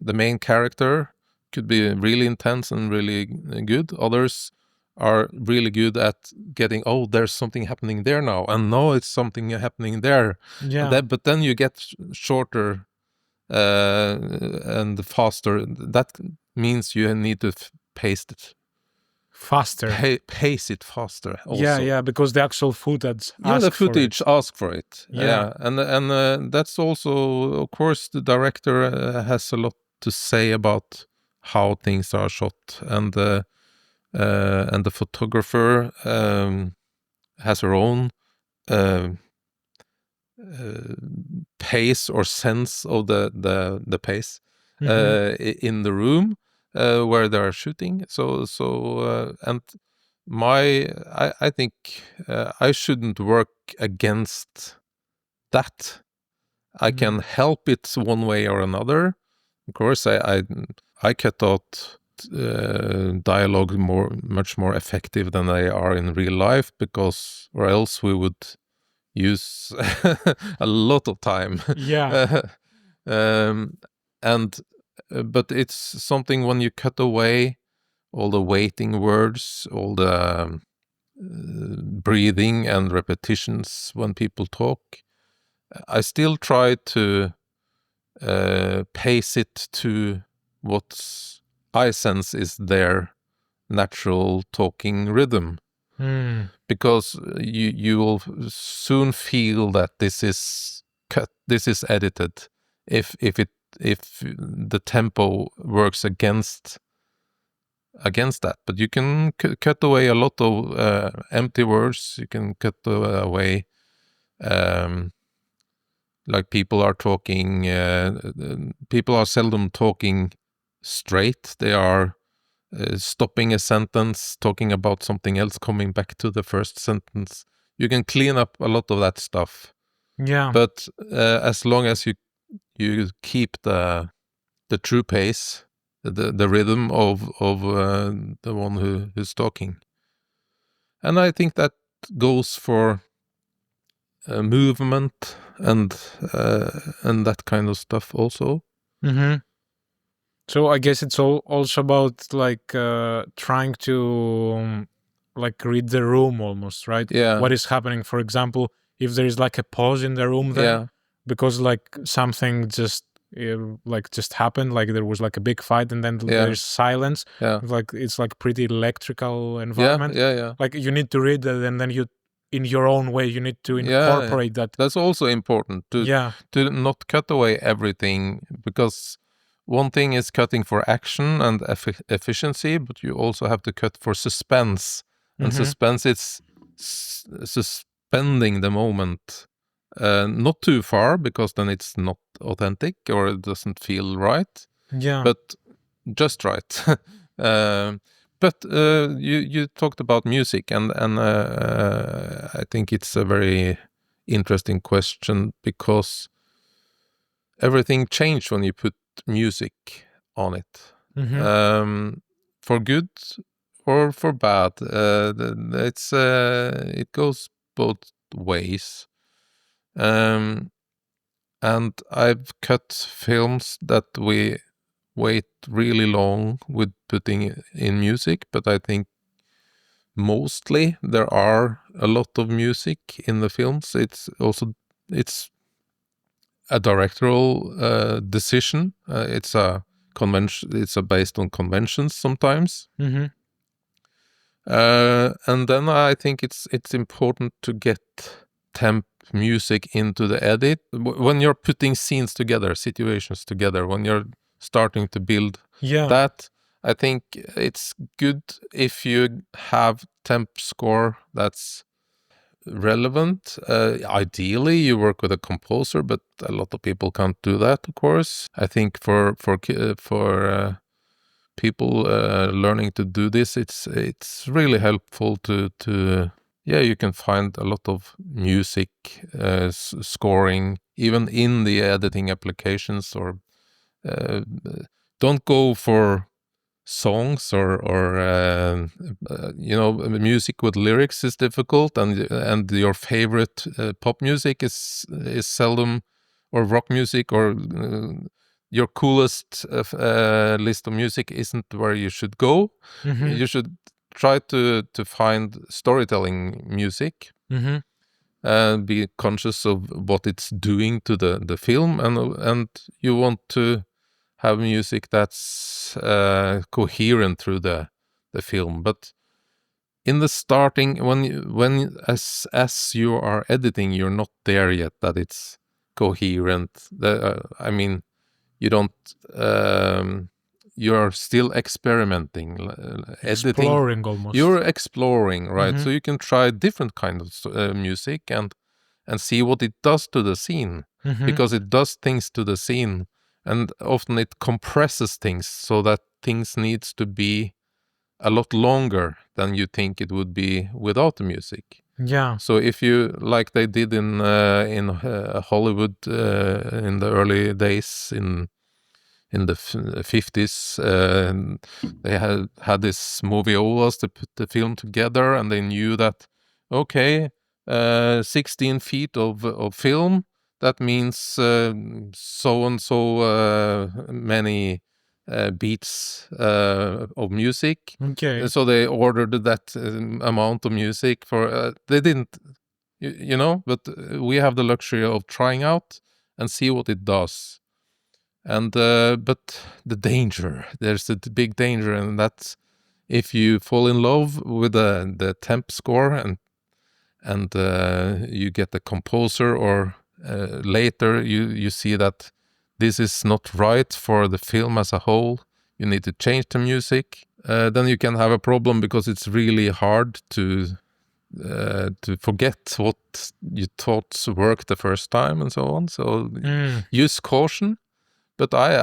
the main character. Could be really intense and really good. Others are really good at getting, oh, there's something happening there now, and no, it's something happening there. Yeah. But then you get shorter and faster. That means you need to pace it. Faster. Pace it faster also. Yeah, because the actual footage Yeah, the asks for it. footage asks for it. Yeah. And that's also, of course, the director has a lot to say about how things are shot, and the photographer has her own uh, pace or sense of the pace Mm-hmm. in the room where they are shooting. And I think I shouldn't work against that. I can help it one way or another. Of course, I cut out dialogue much more effective than they are in real life, because or else we would use a lot of time. Yeah. And but it's something when you cut away all the waiting words, all the breathing and repetitions when people talk. I still try to pace it to what I sense is their natural talking rhythm, because you will soon feel that this is cut, this is edited, if the tempo works against that. But you can cut away a lot of empty words. You can cut away like people are talking. People are seldom talking straight. They are stopping a sentence, talking about something else, coming back to the first sentence. You can clean up a lot of that stuff. Yeah. But as long as you keep the true pace, the rhythm of the one who's talking. And I think that goes for movement and that kind of stuff also. Mm-hmm. So I guess it's also about like trying to like read the room almost, right? Yeah. What is happening? For example, if there is like a pause in the room there, Yeah. because like something just just happened, like there was like a big fight, and then Yeah. there's silence. Yeah. Like it's like pretty electrical environment. Yeah. Like you need to read that, and then you, in your own way, you need to incorporate that. That's also important to not cut away everything, because one thing is cutting for action and efficiency, but you also have to cut for suspense. And suspense, it's suspending the moment, not too far, because then it's not authentic or it doesn't feel right. Yeah. But just right. But you talked about music, and I think it's a very interesting question, because everything changed when you put music on it. For good or for bad. It goes both ways. And I've cut films that we wait really long with putting in music, but I think mostly there are a lot of music in the films. It's a directorial decision. It's a convention. It's based on conventions sometimes. And then I think it's important to get temp music into the edit when you're putting scenes together, situations together. When you're starting to build that, I think it's good if you have temp score that's relevant. Ideally, you work with a composer, but a lot of people can't do that, of course. I think for people learning to do this, it's really helpful to you can find a lot of music scoring even in the editing applications. Or don't go for songs or music with lyrics is difficult, and your favorite pop music is seldom, or rock music, or your coolest list of music isn't where you should go. You should try to find storytelling music, and be conscious of what it's doing to the film, and you want to have music that's coherent through the film. But in the starting, as you are editing, you're not there yet that it's coherent. I mean, you don't. You're still experimenting, editing. Exploring almost. You're exploring, right? So you can try different kinds of music and see what it does to the scene, because it does things to the scene. And often it compresses things so that things needs to be a lot longer than you think it would be without the music. Yeah. So if you, like they did in Hollywood in the early days in the 50s, they had this moviolas to put the film together, and they knew that, okay, 16 feet of film, that means so and so many beats of music. Okay. So they ordered that amount of music for. They didn't, but we have the luxury of trying out and see what it does. And but the danger, there's a big danger, and that's if you fall in love with the temp score and you get the composer, or later you see that this is not right for the film as a whole, you need to change the music, then you can have a problem, because it's really hard to forget what you thought worked the first time and so on. So use caution. But I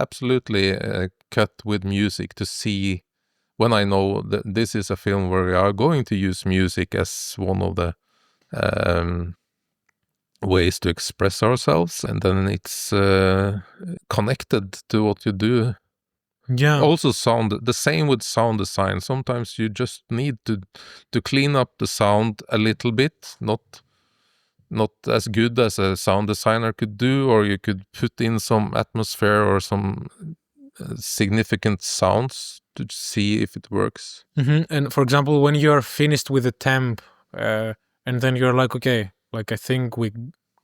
absolutely cut with music to see, when I know that this is a film where we are going to use music as one of the ways to express ourselves, and then it's connected to what you do. Yeah. Also the same with sound design. Sometimes you just need to clean up the sound a little bit, not as good as a sound designer could do, or you could put in some atmosphere or some significant sounds to see if it works. And for example, when you're finished with the temp, and then you're like, okay, like I think we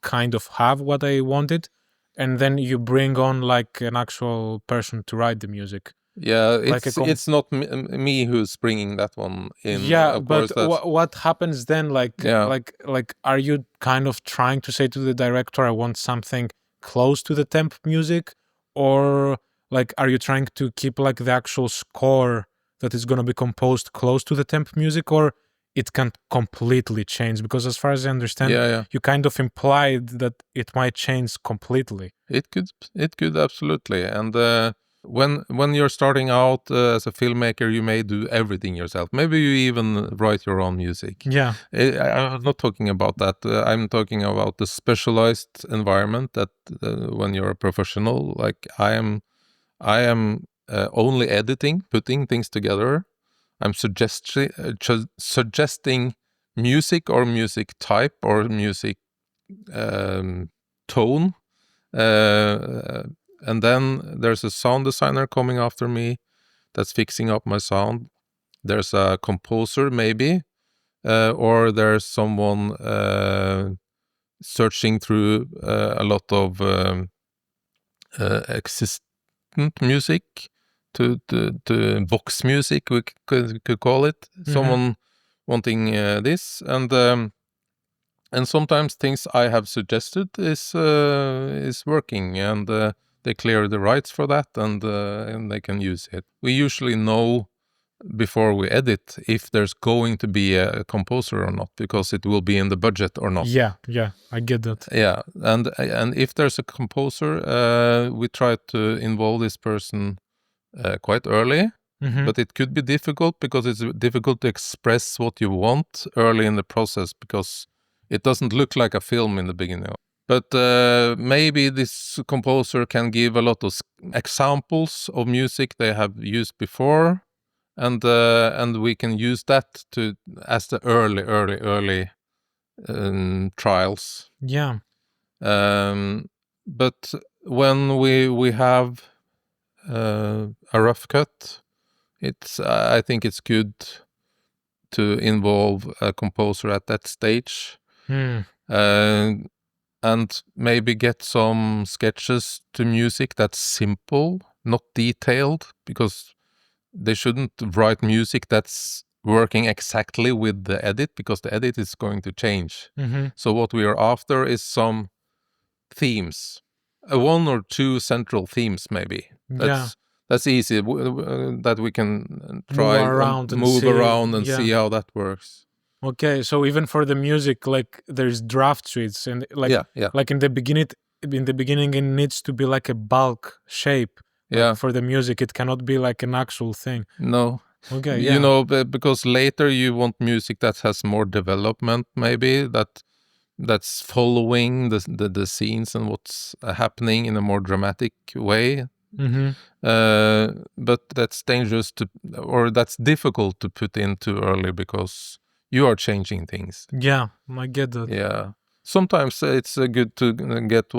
kind of have what I wanted, and then you bring on like an actual person to write the music. Yeah, Like it's not me who's bringing that one in. Yeah, of but course, what happens then? Like, Yeah. like, are you kind of trying to say to the director, I want something close to the temp music, or like, are you trying to keep like the actual score that is going to be composed close to the temp music, or it can completely change? Because as far as I understand, Yeah. you kind of implied that it might change completely. It could absolutely, and When you're starting out as a filmmaker, you may do everything yourself. Maybe you even write your own music. Yeah. I'm not talking about that. I'm talking about the specialized environment that when you're a professional, like I am only editing, putting things together. I'm suggesting music or music type or music tone. And then there's a sound designer coming after me that's fixing up my sound. There's a composer maybe, or there's someone searching through a lot of existent music to box music, we could call it. Someone wanting this, and sometimes things I have suggested is working, and they clear the rights for that, and they can use it. We usually know before we edit if there's going to be a composer or not, because it will be in the budget or not. Yeah, I get that. Yeah, and if there's a composer, we try to involve this person quite early. But it could be difficult because it's difficult to express what you want early in the process, because it doesn't look like a film in the beginning. But maybe this composer can give a lot of examples of music they have used before, and we can use that as the early trials. Yeah. But when we have a rough cut, I think it's good to involve a composer at that stage, and maybe get some sketches to music that's simple, not detailed, because they shouldn't write music that's working exactly with the edit, because the edit is going to change. So what we are after is some themes, one or two central themes maybe. That's easy, that we can try move around and see how that works. Okay, so even for the music, like there's draft sheets, and like in the beginning, it needs to be like a bulk shape. For the music, it cannot be like an actual thing. No. Okay, you know, because later you want music that has more development, maybe that's following the scenes and what's happening in a more dramatic way. But that's dangerous or that's difficult to put in too early, because you are changing things. Yeah, I get that. Yeah, sometimes it's good to get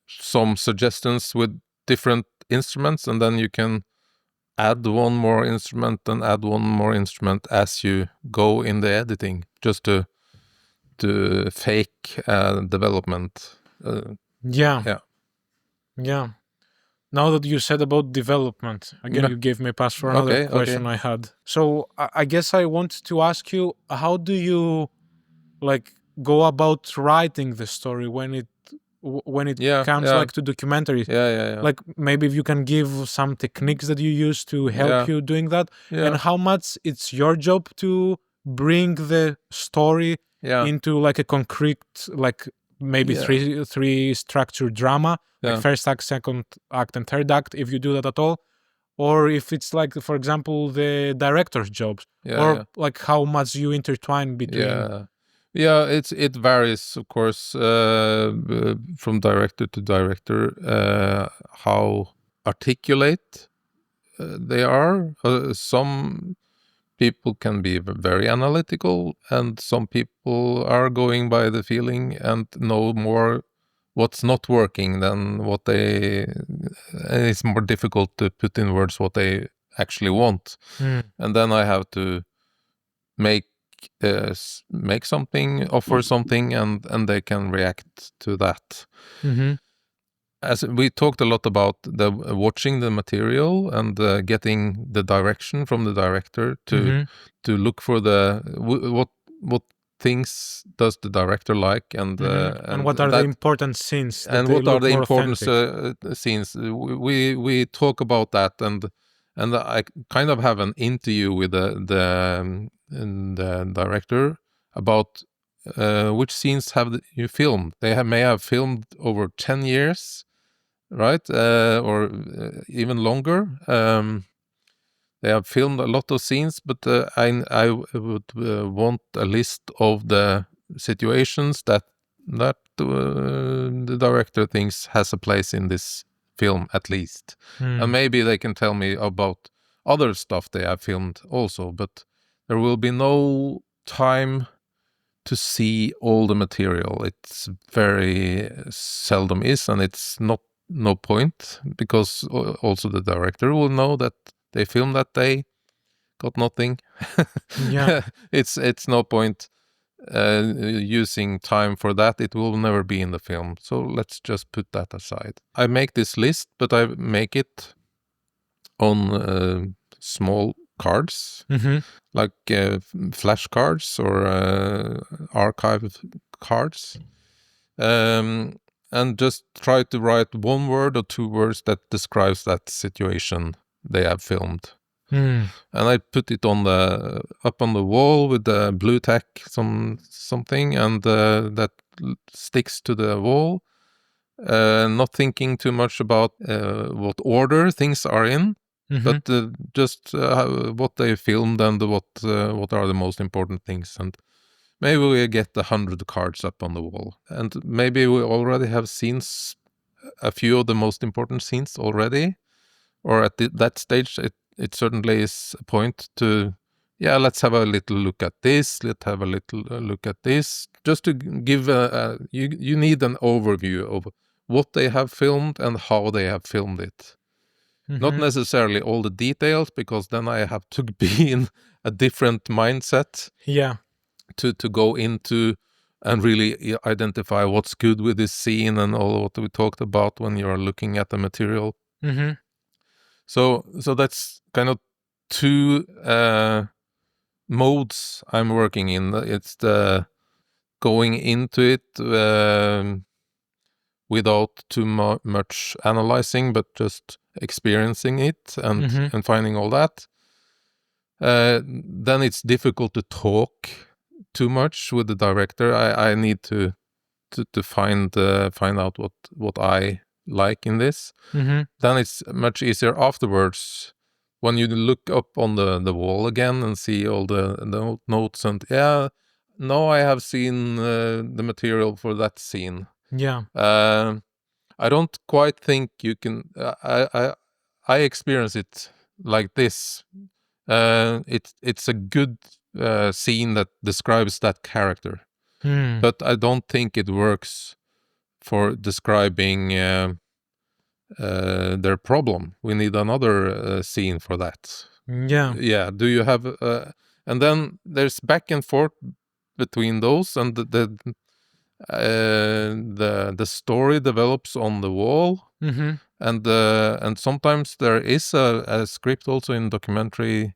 some suggestions with different instruments, and then you can add one more instrument and add one more instrument as you go in the editing, just to fake development. Yeah. Now that you said about development, again, you gave me a pass for another question I had. So I guess I want to ask you, how do you like go about writing the story when it comes like to documentaries? Like maybe if you can give some techniques that you use to help you doing that, and how much it's your job to bring the story into like a concrete, like maybe three structured drama, like first act, second act, and third act, if you do that at all, or if it's like, for example, the director's jobs, like how much you intertwine between. It varies, of course, from director to director, how articulate they are. Some people can be very analytical, and some people are going by the feeling and know more what's not working than what they. And it's more difficult to put in words what they actually want, and then I have to make something, offer something, and they can react to that. As we talked a lot about watching the material and getting the direction from the director to look for what things does the director like, and what are the important scenes, and what are the important scenes. We talk about that, and I kind of have an interview with the director about which scenes have you filmed. They may have filmed over 10 years, right? Or even longer. They have filmed a lot of scenes, but I would want a list of the situations that the director thinks has a place in this film at least. And maybe they can tell me about other stuff they have filmed also, but there will be no time to see all the material. It's very seldom is, and it's no point, because also the director will know that they filmed that day, got nothing. Yeah. It's no point using time for that. It will never be in the film. So let's just put that aside. I make this list, but I make it on small cards, like flashcards or archive cards, and just try to write one word or two words that describes that situation they have filmed. And I put it on up on the wall with the blue tack, something, and that sticks to the wall. Not thinking too much about what order things are in, but just what they filmed and what are the most important things. And maybe we get 100 cards up on the wall, and maybe we already have seen a few of the most important scenes already, or at that stage it certainly is a point to, let's have a little look at this, let's have a little look at this, just to give you need an overview of what they have filmed and how they have filmed it. Not necessarily all the details, because then I have to be in a different mindset to go into and really identify what's good with this scene and all what we talked about when you're looking at the material. So that's kind of two modes I'm working in. It's the going into it without too much analyzing, but just experiencing it and finding all that. Then it's difficult to talk too much with the director. I need to find out what I like in this. Then it's much easier afterwards when you look up on the wall again and see all the notes, and now I have seen the material for that scene. I don't quite think you can. I experience it like this. It's a good scene that describes that character, but I don't think it works for describing their problem. We need another scene for that. Do you have and then there's back and forth between those, and the story develops on the wall. And sometimes there is a script also in documentary.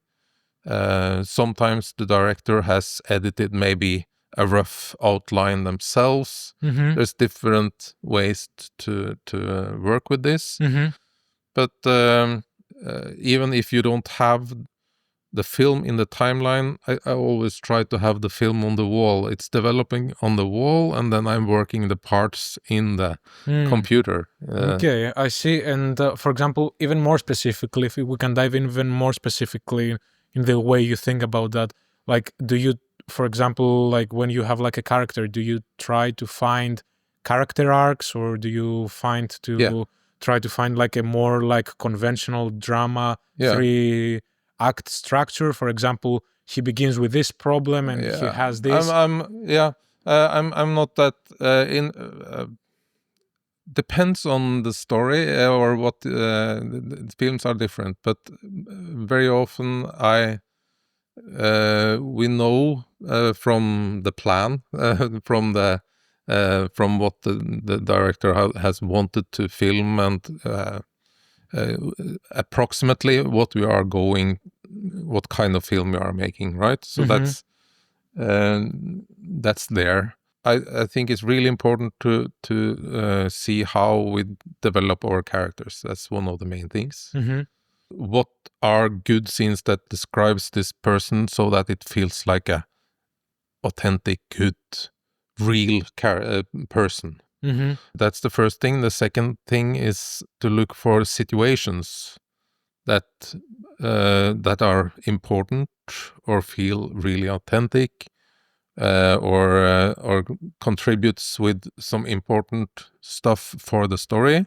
Sometimes the director has edited maybe a rough outline themselves. There's different ways to work with this. But even if you don't have the film in the timeline, I always try to have the film on the wall. It's developing on the wall, and then I'm working the parts in the computer. Okay, I see. And for example, even more specifically, if we can dive in even more specifically in the way you think about that, like, do you, for example, like when you have like a character, do you try to find character arcs, or do you try to find like a more like conventional drama 3-act structure? For example, he begins with this problem and he has this. I'm not that in. Depends on the story or what. The films are different, but very often we know from the plan, from what the director has wanted to film, and approximately what kind of film we are making, right? So that's there. I think it's really important to see how we develop our characters. That's one of the main things. What are good scenes that describes this person so that it feels like a authentic, good, real person? That's the first thing. The second thing is to look for situations that are important or feel really authentic, or contributes with some important stuff for the story.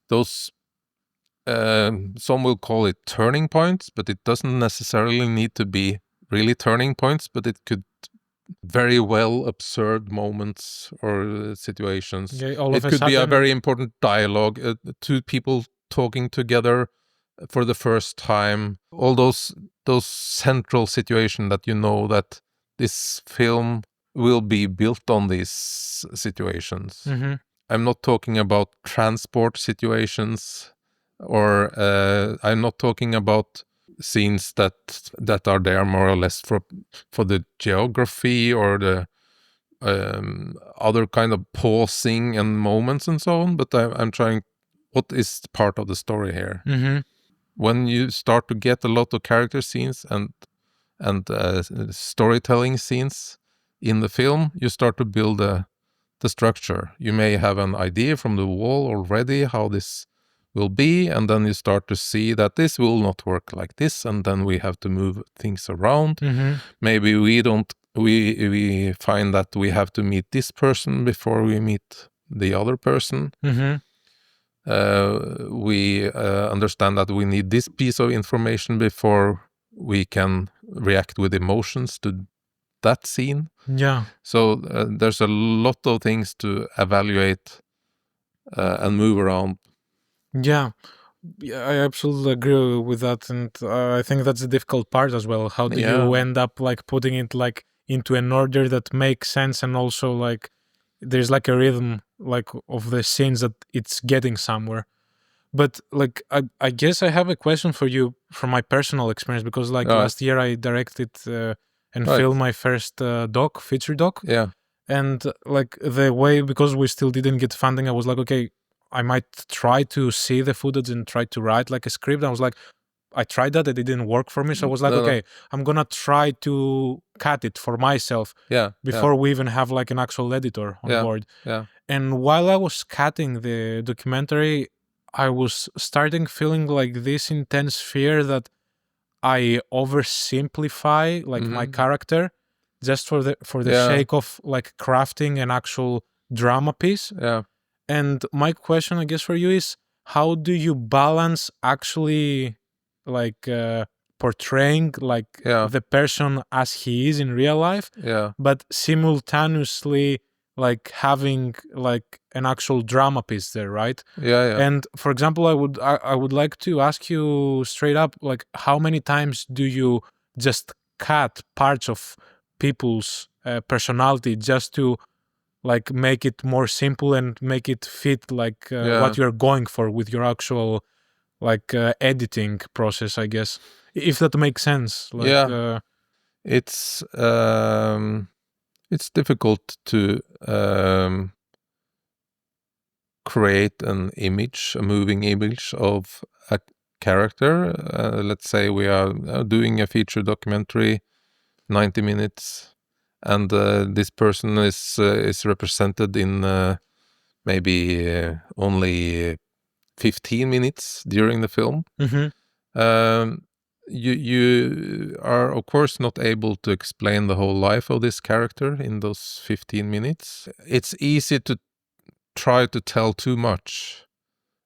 Those some will call it turning points, but it doesn't necessarily need to be really turning points, but it could very well observed moments or situations. Yeah, all It of a could be a sudden. very important dialogue, two people talking together for the first time. All those central situations that you know that this film will be built on these situations. I'm not talking about transport situations, or I'm not talking about scenes that are there more or less for the geography or the other kind of pausing and moments and so on. But I'm trying, what is part of the story here? When you start to get a lot of character scenes and storytelling scenes in the film, you start to build the structure. You may have an idea from the wall already how this will be, and then you start to see that this will not work like this, and then we have to move things around. Maybe we find that we have to meet this person before we meet the other person. We understand that we need this piece of information before we can react with emotions to that scene. Yeah. So there's a lot of things to evaluate and move around. Yeah. I absolutely agree with that, and I think that's the difficult part as well. How do you end up like putting it like into an order that makes sense, and also like there's like a rhythm like of the scenes that it's getting somewhere. But like I guess I have a question for you from my personal experience, because like last year I directed and filmed my first feature doc. Yeah. And like the way, because we still didn't get funding, I was like, okay, I might try to see the footage and try to write like a script. I was like, I tried that, it didn't work for me. So I was like, okay, I'm gonna try to cut it for myself before we even have like an actual editor on board. And while I was cutting the documentary, I was starting feeling like this intense fear that I oversimplify like my character just for the sake of like crafting an actual drama piece. And my question, I guess, for you is, how do you balance actually like portraying like the person as he is in real life, but simultaneously like having like an actual drama piece there, right? And for example, I would like to ask you straight up, like, how many times do you just cut parts of people's personality just to like make it more simple and make it fit like what you're going for with your actual like editing process, I guess, if that makes sense? Like, it's difficult to create an image, a moving image of a character. Let's say we are doing a feature documentary, 90 minutes, and this person is represented in maybe only 15 minutes during the film. You are of course not able to explain the whole life of this character in those 15 minutes. It's easy to try to tell too much,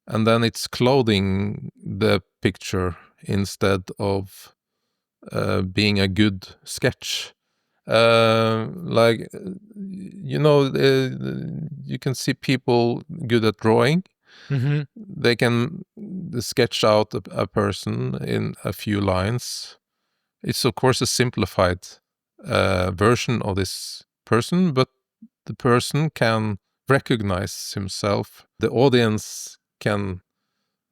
and then it's clothing the picture instead of being a good sketch. Like, you can see people good at drawing. They can sketch out a person in a few lines. It's of course a simplified version of this person, but the person can recognize himself. The audience can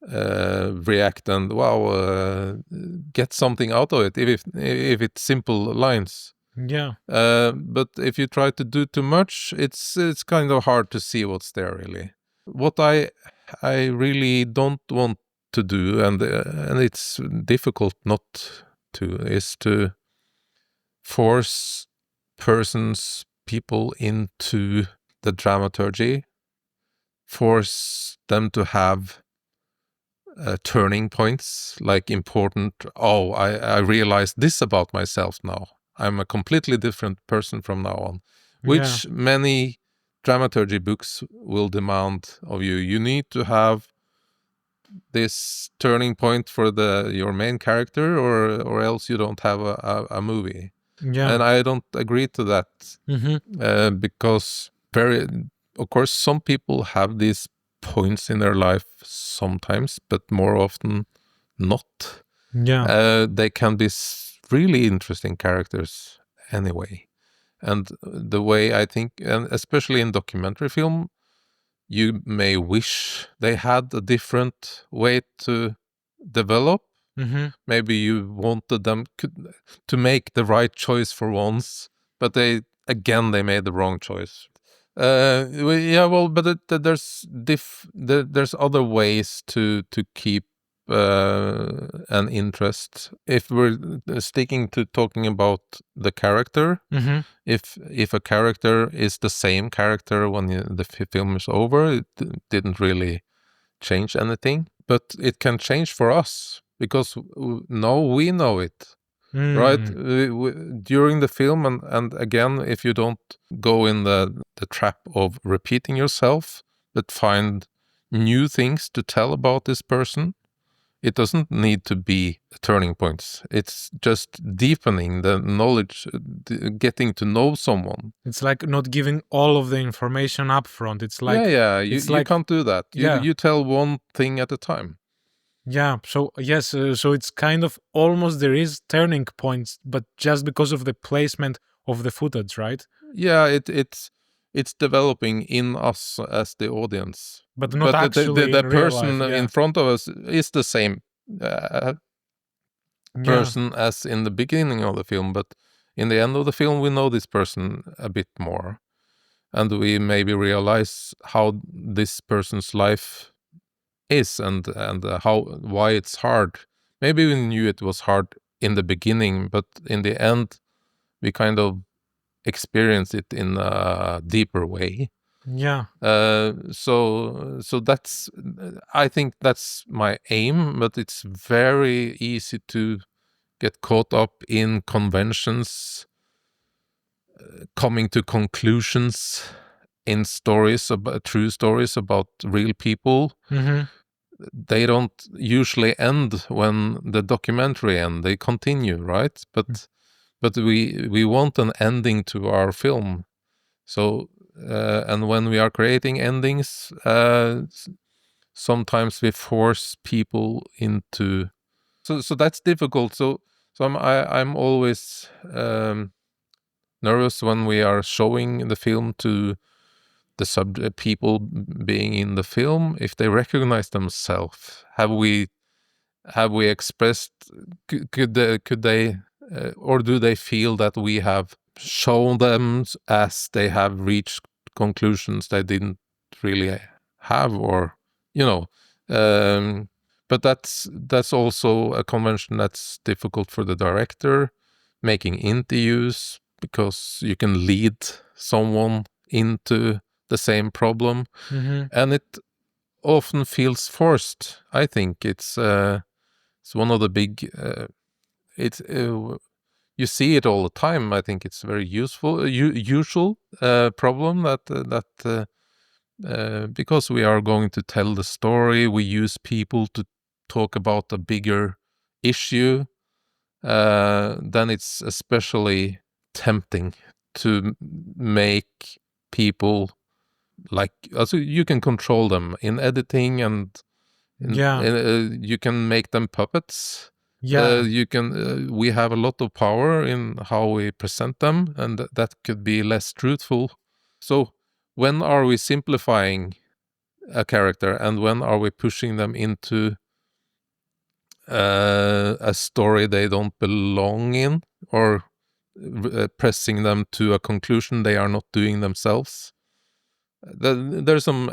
react and get something out of it if it's simple lines. But if you try to do too much, it's kind of hard to see what's there really. What I really don't want to do, and it's difficult not to, is to force people into the dramaturgy force them to have turning points, like important. Oh, I realize this about myself now. I'm a completely different person from now on, which many dramaturgy books will demand of you. You need to have this turning point for your main character, or else you don't have a movie. And I don't agree to that, because of course, some people have these points in their life sometimes, but more often not. They can be really interesting characters anyway. And the way I think, and especially in documentary film, you may wish they had a different way to develop. Maybe you wanted them to make the right choice for once, but they made the wrong choice. But there's other ways to keep an interest. If we're sticking to talking about the character, if a character is the same character when the film is over, it didn't really change anything. But it can change for us, because now we know it, right? During the film, and again, if you don't go in the trap of repeating yourself, but find new things to tell about this person, it doesn't need to be turning points. It's just deepening the knowledge, getting to know someone. It's like not giving all of the information up front. It's like you can't do that. You tell one thing at a time. So yes, so it's kind of almost there is turning points, but just because of the placement of the footage, right? Yeah, it's developing in us as the audience, but not actually the in real person life, in front of us is the same person as in the beginning of the film, but in the end of the film we know this person a bit more, and we maybe realize how this person's life is, and why it's hard. Maybe we knew it was hard in the beginning, but in the end we kind of experience it in a deeper way. So that's, I think that's my aim, but it's very easy to get caught up in conventions, coming to conclusions in stories, about true stories about real people. They don't usually end when the documentary ends. They continue, right? But we want an ending to our film. So and when we are creating endings, sometimes we force people into. So that's difficult. So I'm always nervous when we are showing the film to the people being in the film, if they recognize themselves. Have we expressed? Could they or do they feel that we have shown them as they have reached conclusions they didn't really have, or but that's also a convention that's difficult for the director, making interviews, because you can lead someone into the same problem, and it often feels forced. I think it's one of the big you see it all the time. I think it's very usual problem that because we are going to tell the story, we use people to talk about a bigger issue. Then it's especially tempting to make people, like, also you can control them in editing, and you can make them puppets. You can we have a lot of power in how we present them, and that could be less truthful. So when are we simplifying a character, and when are we pushing them into a story they don't belong in, or pressing them to a conclusion they are not doing themselves? There's some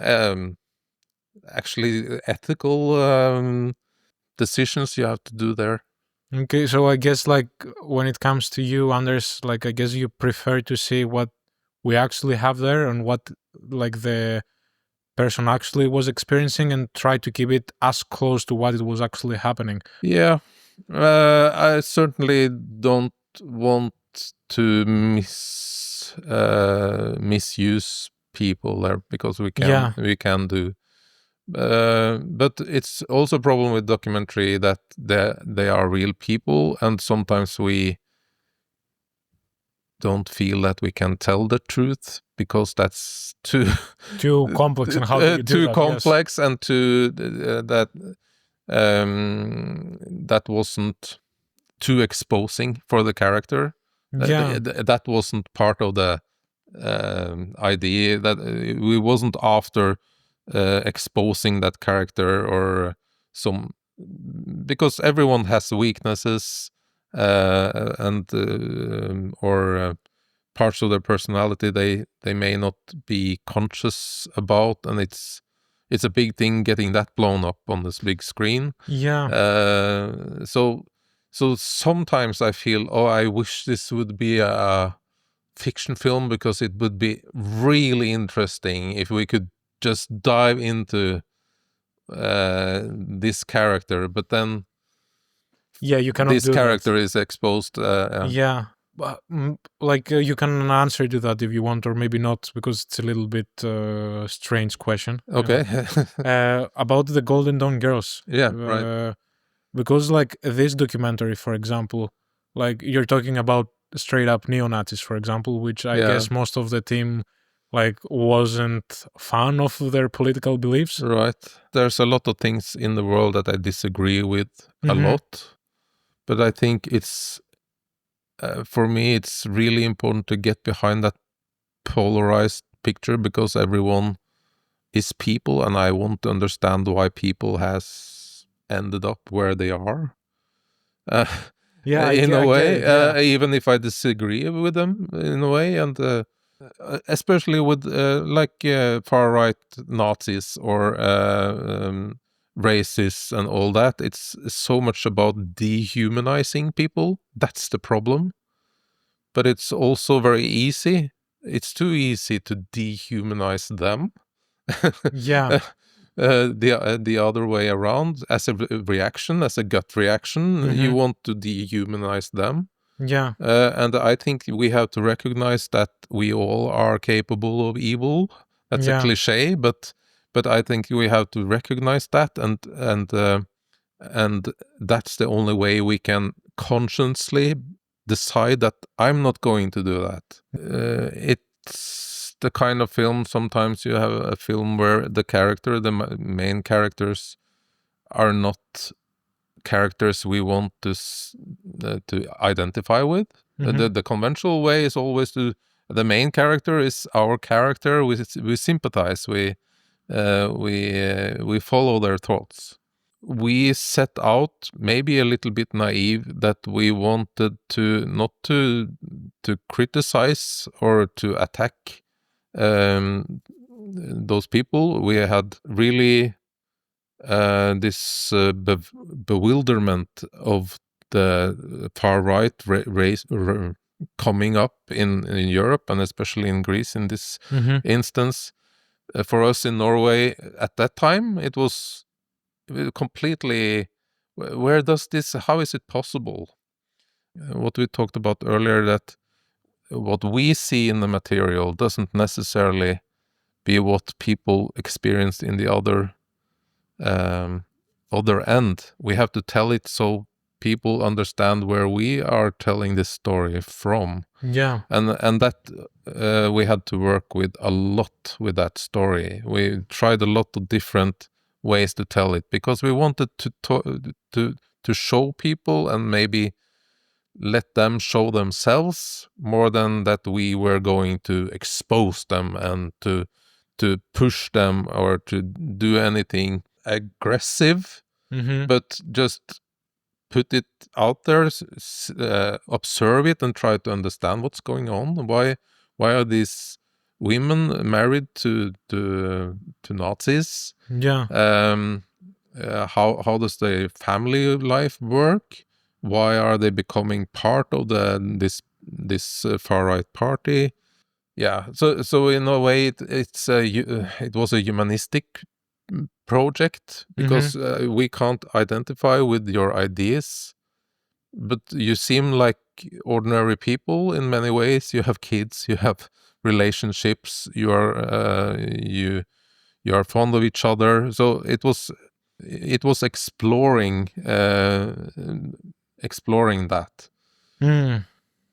actually ethical decisions you have to do there. Okay, so I guess, like, when it comes to you, Anders, like, I guess you prefer to see what we actually have there, and what, like, the person actually was experiencing and try to keep it as close to what it was actually happening. Yeah, I certainly don't want to misuse people there, because we can do. But it's also a problem with documentary that they are real people, and sometimes we don't feel that we can tell the truth because that's too complex. And how do you do too that? complex, and too that wasn't too exposing for the character. That wasn't part of the idea. That we wasn't after exposing that character or because everyone has weaknesses and or parts of their personality they may not be conscious about, and it's a big thing getting that blown up on this big screen. So sometimes I feel, I wish this would be a fiction film, because it would be really interesting if we could just dive into this character, but then you cannot this do character that. is exposed. But, you can answer to that if you want, or maybe not, because it's a little bit strange question. Okay. About the Golden Dawn girls. Yeah, right. Because this documentary, for example, you're talking about straight up neo-Nazis, for example, which I guess most of the team wasn't fan of their political beliefs. Right. There's a lot of things in the world that I disagree with a lot, but I think it's for me it's really important to get behind that polarized picture, because everyone is people, and I want to understand why people has ended up where they are. In a way, even if I disagree with them in a way, and especially with far right Nazis or racists and all that, it's so much about dehumanizing people. That's the problem. But it's also very easy. It's too easy to dehumanize them. The other way around, as a reaction, as a gut reaction, you want to dehumanize them. And I think we have to recognize that we all are capable of evil. That's a cliche, but I think we have to recognize that, and that's the only way we can consciously decide that I'm not going to do that. It's the kind of film, sometimes you have a film where the main characters are not characters we want to identify with. The conventional way is always the main character is our character. We sympathize. We follow their thoughts. We set out, maybe a little bit naive, that we wanted to not to criticize or to attack those people. We had really this bewilderment of the far right race coming up in Europe, and especially in Greece in this instance. For us in Norway at that time, it was completely, how is it possible? What we talked about earlier, that what we see in the material doesn't necessarily be what people experienced in the other end. We have to tell it so people understand where we are telling this story from. And that we had to work with a lot with that story. We tried a lot of different ways to tell it, because we wanted to show people and maybe let them show themselves, more than that we were going to expose them and to push them or to do anything aggressive, but just put it out there, observe it, and try to understand what's going on. Why are these women married to Nazis? How does their family life work? Why are they becoming part of this far right party? Yeah, so in a way, it was a humanistic project because we can't identify with your ideas, but you seem like ordinary people in many ways. You have kids, you have relationships, you are fond of each other. So it was exploring that. Mm.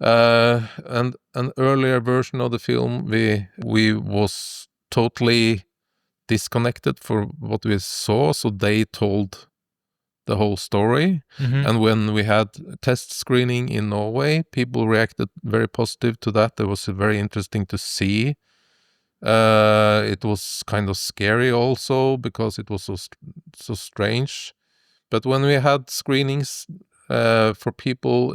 And an earlier version of the film, we was totally disconnected for what we saw, so they told the whole story. Mm-hmm. And when we had test screening in Norway, people reacted very positive to that. It was very interesting to see. It was kind of scary also because it was so strange. But when we had screenings for people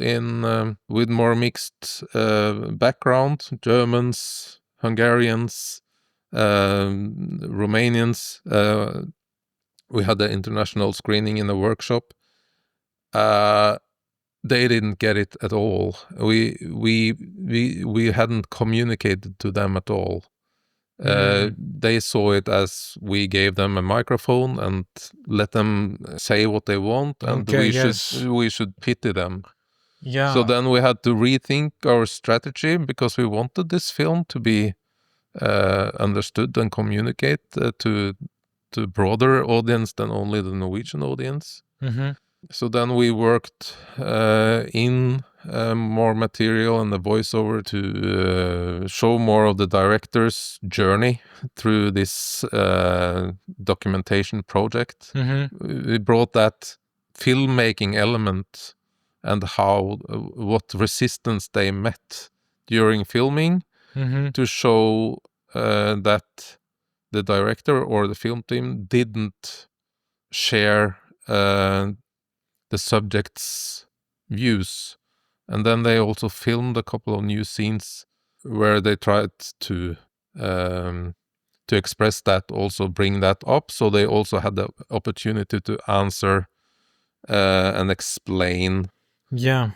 with more mixed background, Germans, Hungarians, Romanians, we had the international screening in the workshop. They didn't get it at all. We hadn't communicated to them at all. They saw it as we gave them a microphone and let them say what they want, and Okay, yes. we should pity them. Yeah. So then we had to rethink our strategy because we wanted this film to be understood and communicate to broader audience than only the Norwegian audience. Mm-hmm. So then we worked in more material and the voiceover to show more of the director's journey through this documentation project. Mm-hmm. We brought that filmmaking element and what resistance they met during filming Mm-hmm. to show that the director or the film team didn't share the subject's views. And then they also filmed a couple of new scenes where they tried to express that, also bring that up. So they also had the opportunity to answer and explain Yeah.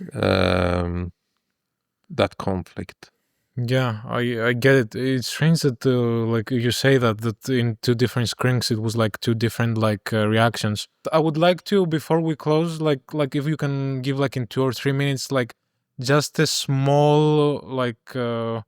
that conflict. Yeah, I get it. It's strange that like you say that in two different screens it was like two different like reactions. I would like to, before we close, like if you can give like in 2 or 3 minutes like just a small like a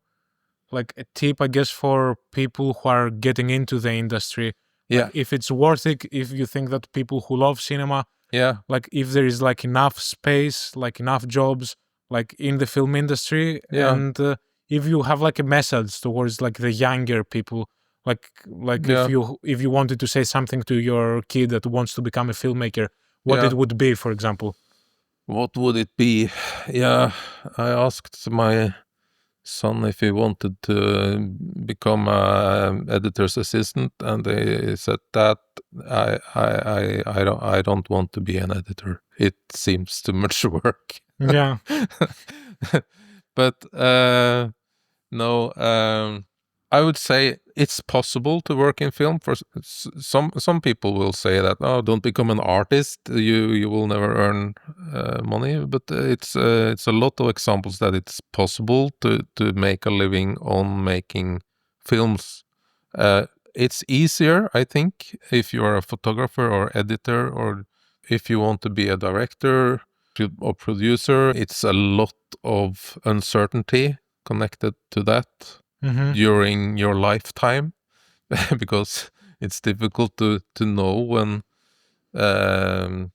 tip, I guess, for people who are getting into the industry. Yeah. Like if it's worth it, if you think that people who love cinema, Yeah. like if there is like enough space, like enough jobs, like in the film industry, Yeah. and if you have like a message towards like the younger people, like Yeah. if you wanted to say something to your kid that wants to become a filmmaker, what Yeah. it would be, for example. What would it be? Yeah, I asked my son if he wanted to become a editor's assistant, and he said that I don't want to be an editor. It seems too much work. Yeah. But no, I would say it's possible to work in film. For some people will say that, oh, don't become an artist. You will never earn money. But it's a lot of examples that it's possible to make a living on making films. It's easier, I think, if you are a photographer or editor, or if you want to be a director or producer. It's a lot of uncertainty connected to that during your lifetime because it's difficult to know when to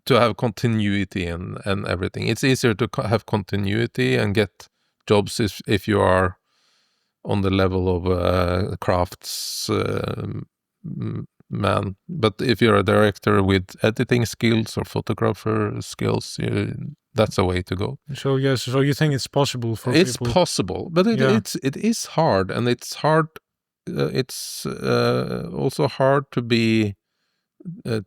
have continuity and everything. It's easier to have continuity and get jobs if you are on the level of crafts man. But if you're a director with editing skills or photographer skills, that's a way to go. So yes, so you think it's possible for It's people? possible, but it is hard, and it's hard. It's also hard to be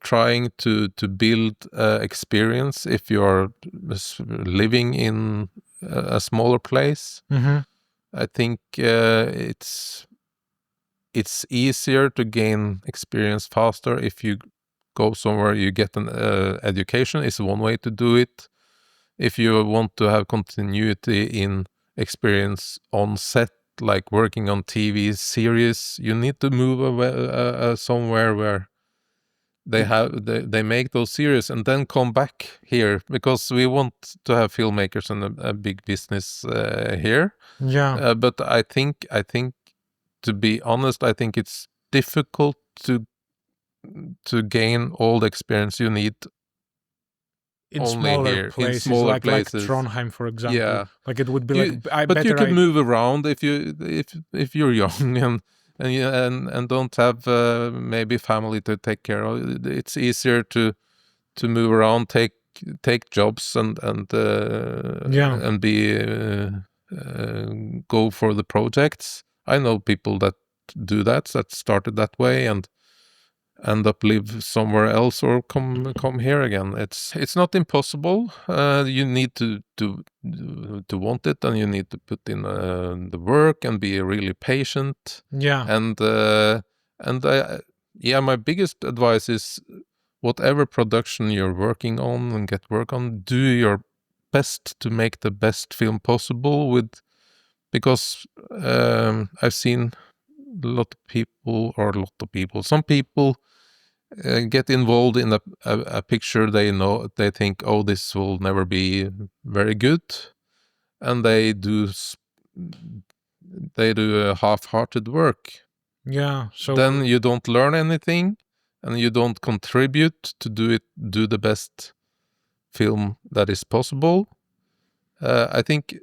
trying to build experience if you are living in a smaller place. Mm-hmm. I think it's easier to gain experience faster if you go somewhere you get an education. Is one way to do it. If you want to have continuity in experience on set, like working on TV series, you need to move somewhere where they make those series and then come back here, because we want to have filmmakers and a big business here. Yeah. But I think to be honest, I think it's difficult to gain all the experience you need In only smaller here, in places, smaller like places. Trondheim, for example. Yeah. Like it would be You, like but you better could move around if you're young and don't have maybe family to take care of. It's easier to move around, take jobs Yeah. and be go for the projects. I know people that do that started that way and end up live somewhere else or come here again. It's not impossible. You need to want it, and you need to put in the work and be really patient. Yeah. And yeah, my biggest advice is whatever production you're working on and get work on, do your best to make the best film possible because I've seen some people get involved in a picture they think, oh, this will never be very good, and they do a half-hearted work. Yeah. So Then you don't learn anything, and you don't contribute to do the best film that is possible. I think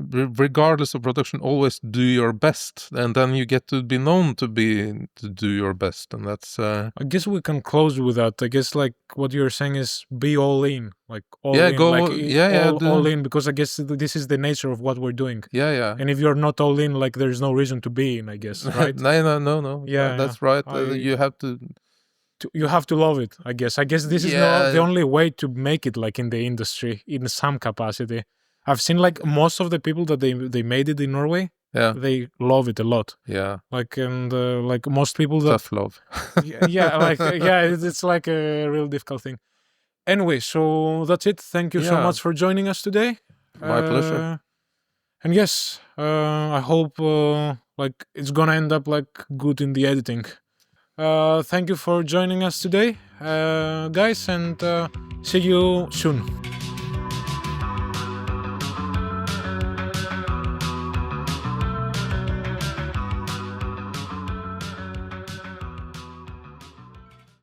regardless of production, always do your best, and then you get to be known to do your best, and that's I guess we can close with that. I guess like what you're saying is be all in, like all yeah, in, like all do, in, because I guess this is the nature of what we're doing. yeah. And if you're not all in, like there's no reason to be in, I guess, right? No. Yeah, That's right. you You have to love it. I guess this is not the only way to make it, like in the industry, in some capacity. I've seen like most of the people that they made it in Norway. Yeah, they love it a lot. Yeah, like and like most people that tough love. it's like a real difficult thing. Anyway, so that's it. Thank you so Yeah. much for joining us today. My pleasure. And yes, I hope like it's gonna end up like good in the editing. Thank you for joining us today, guys, and see you soon.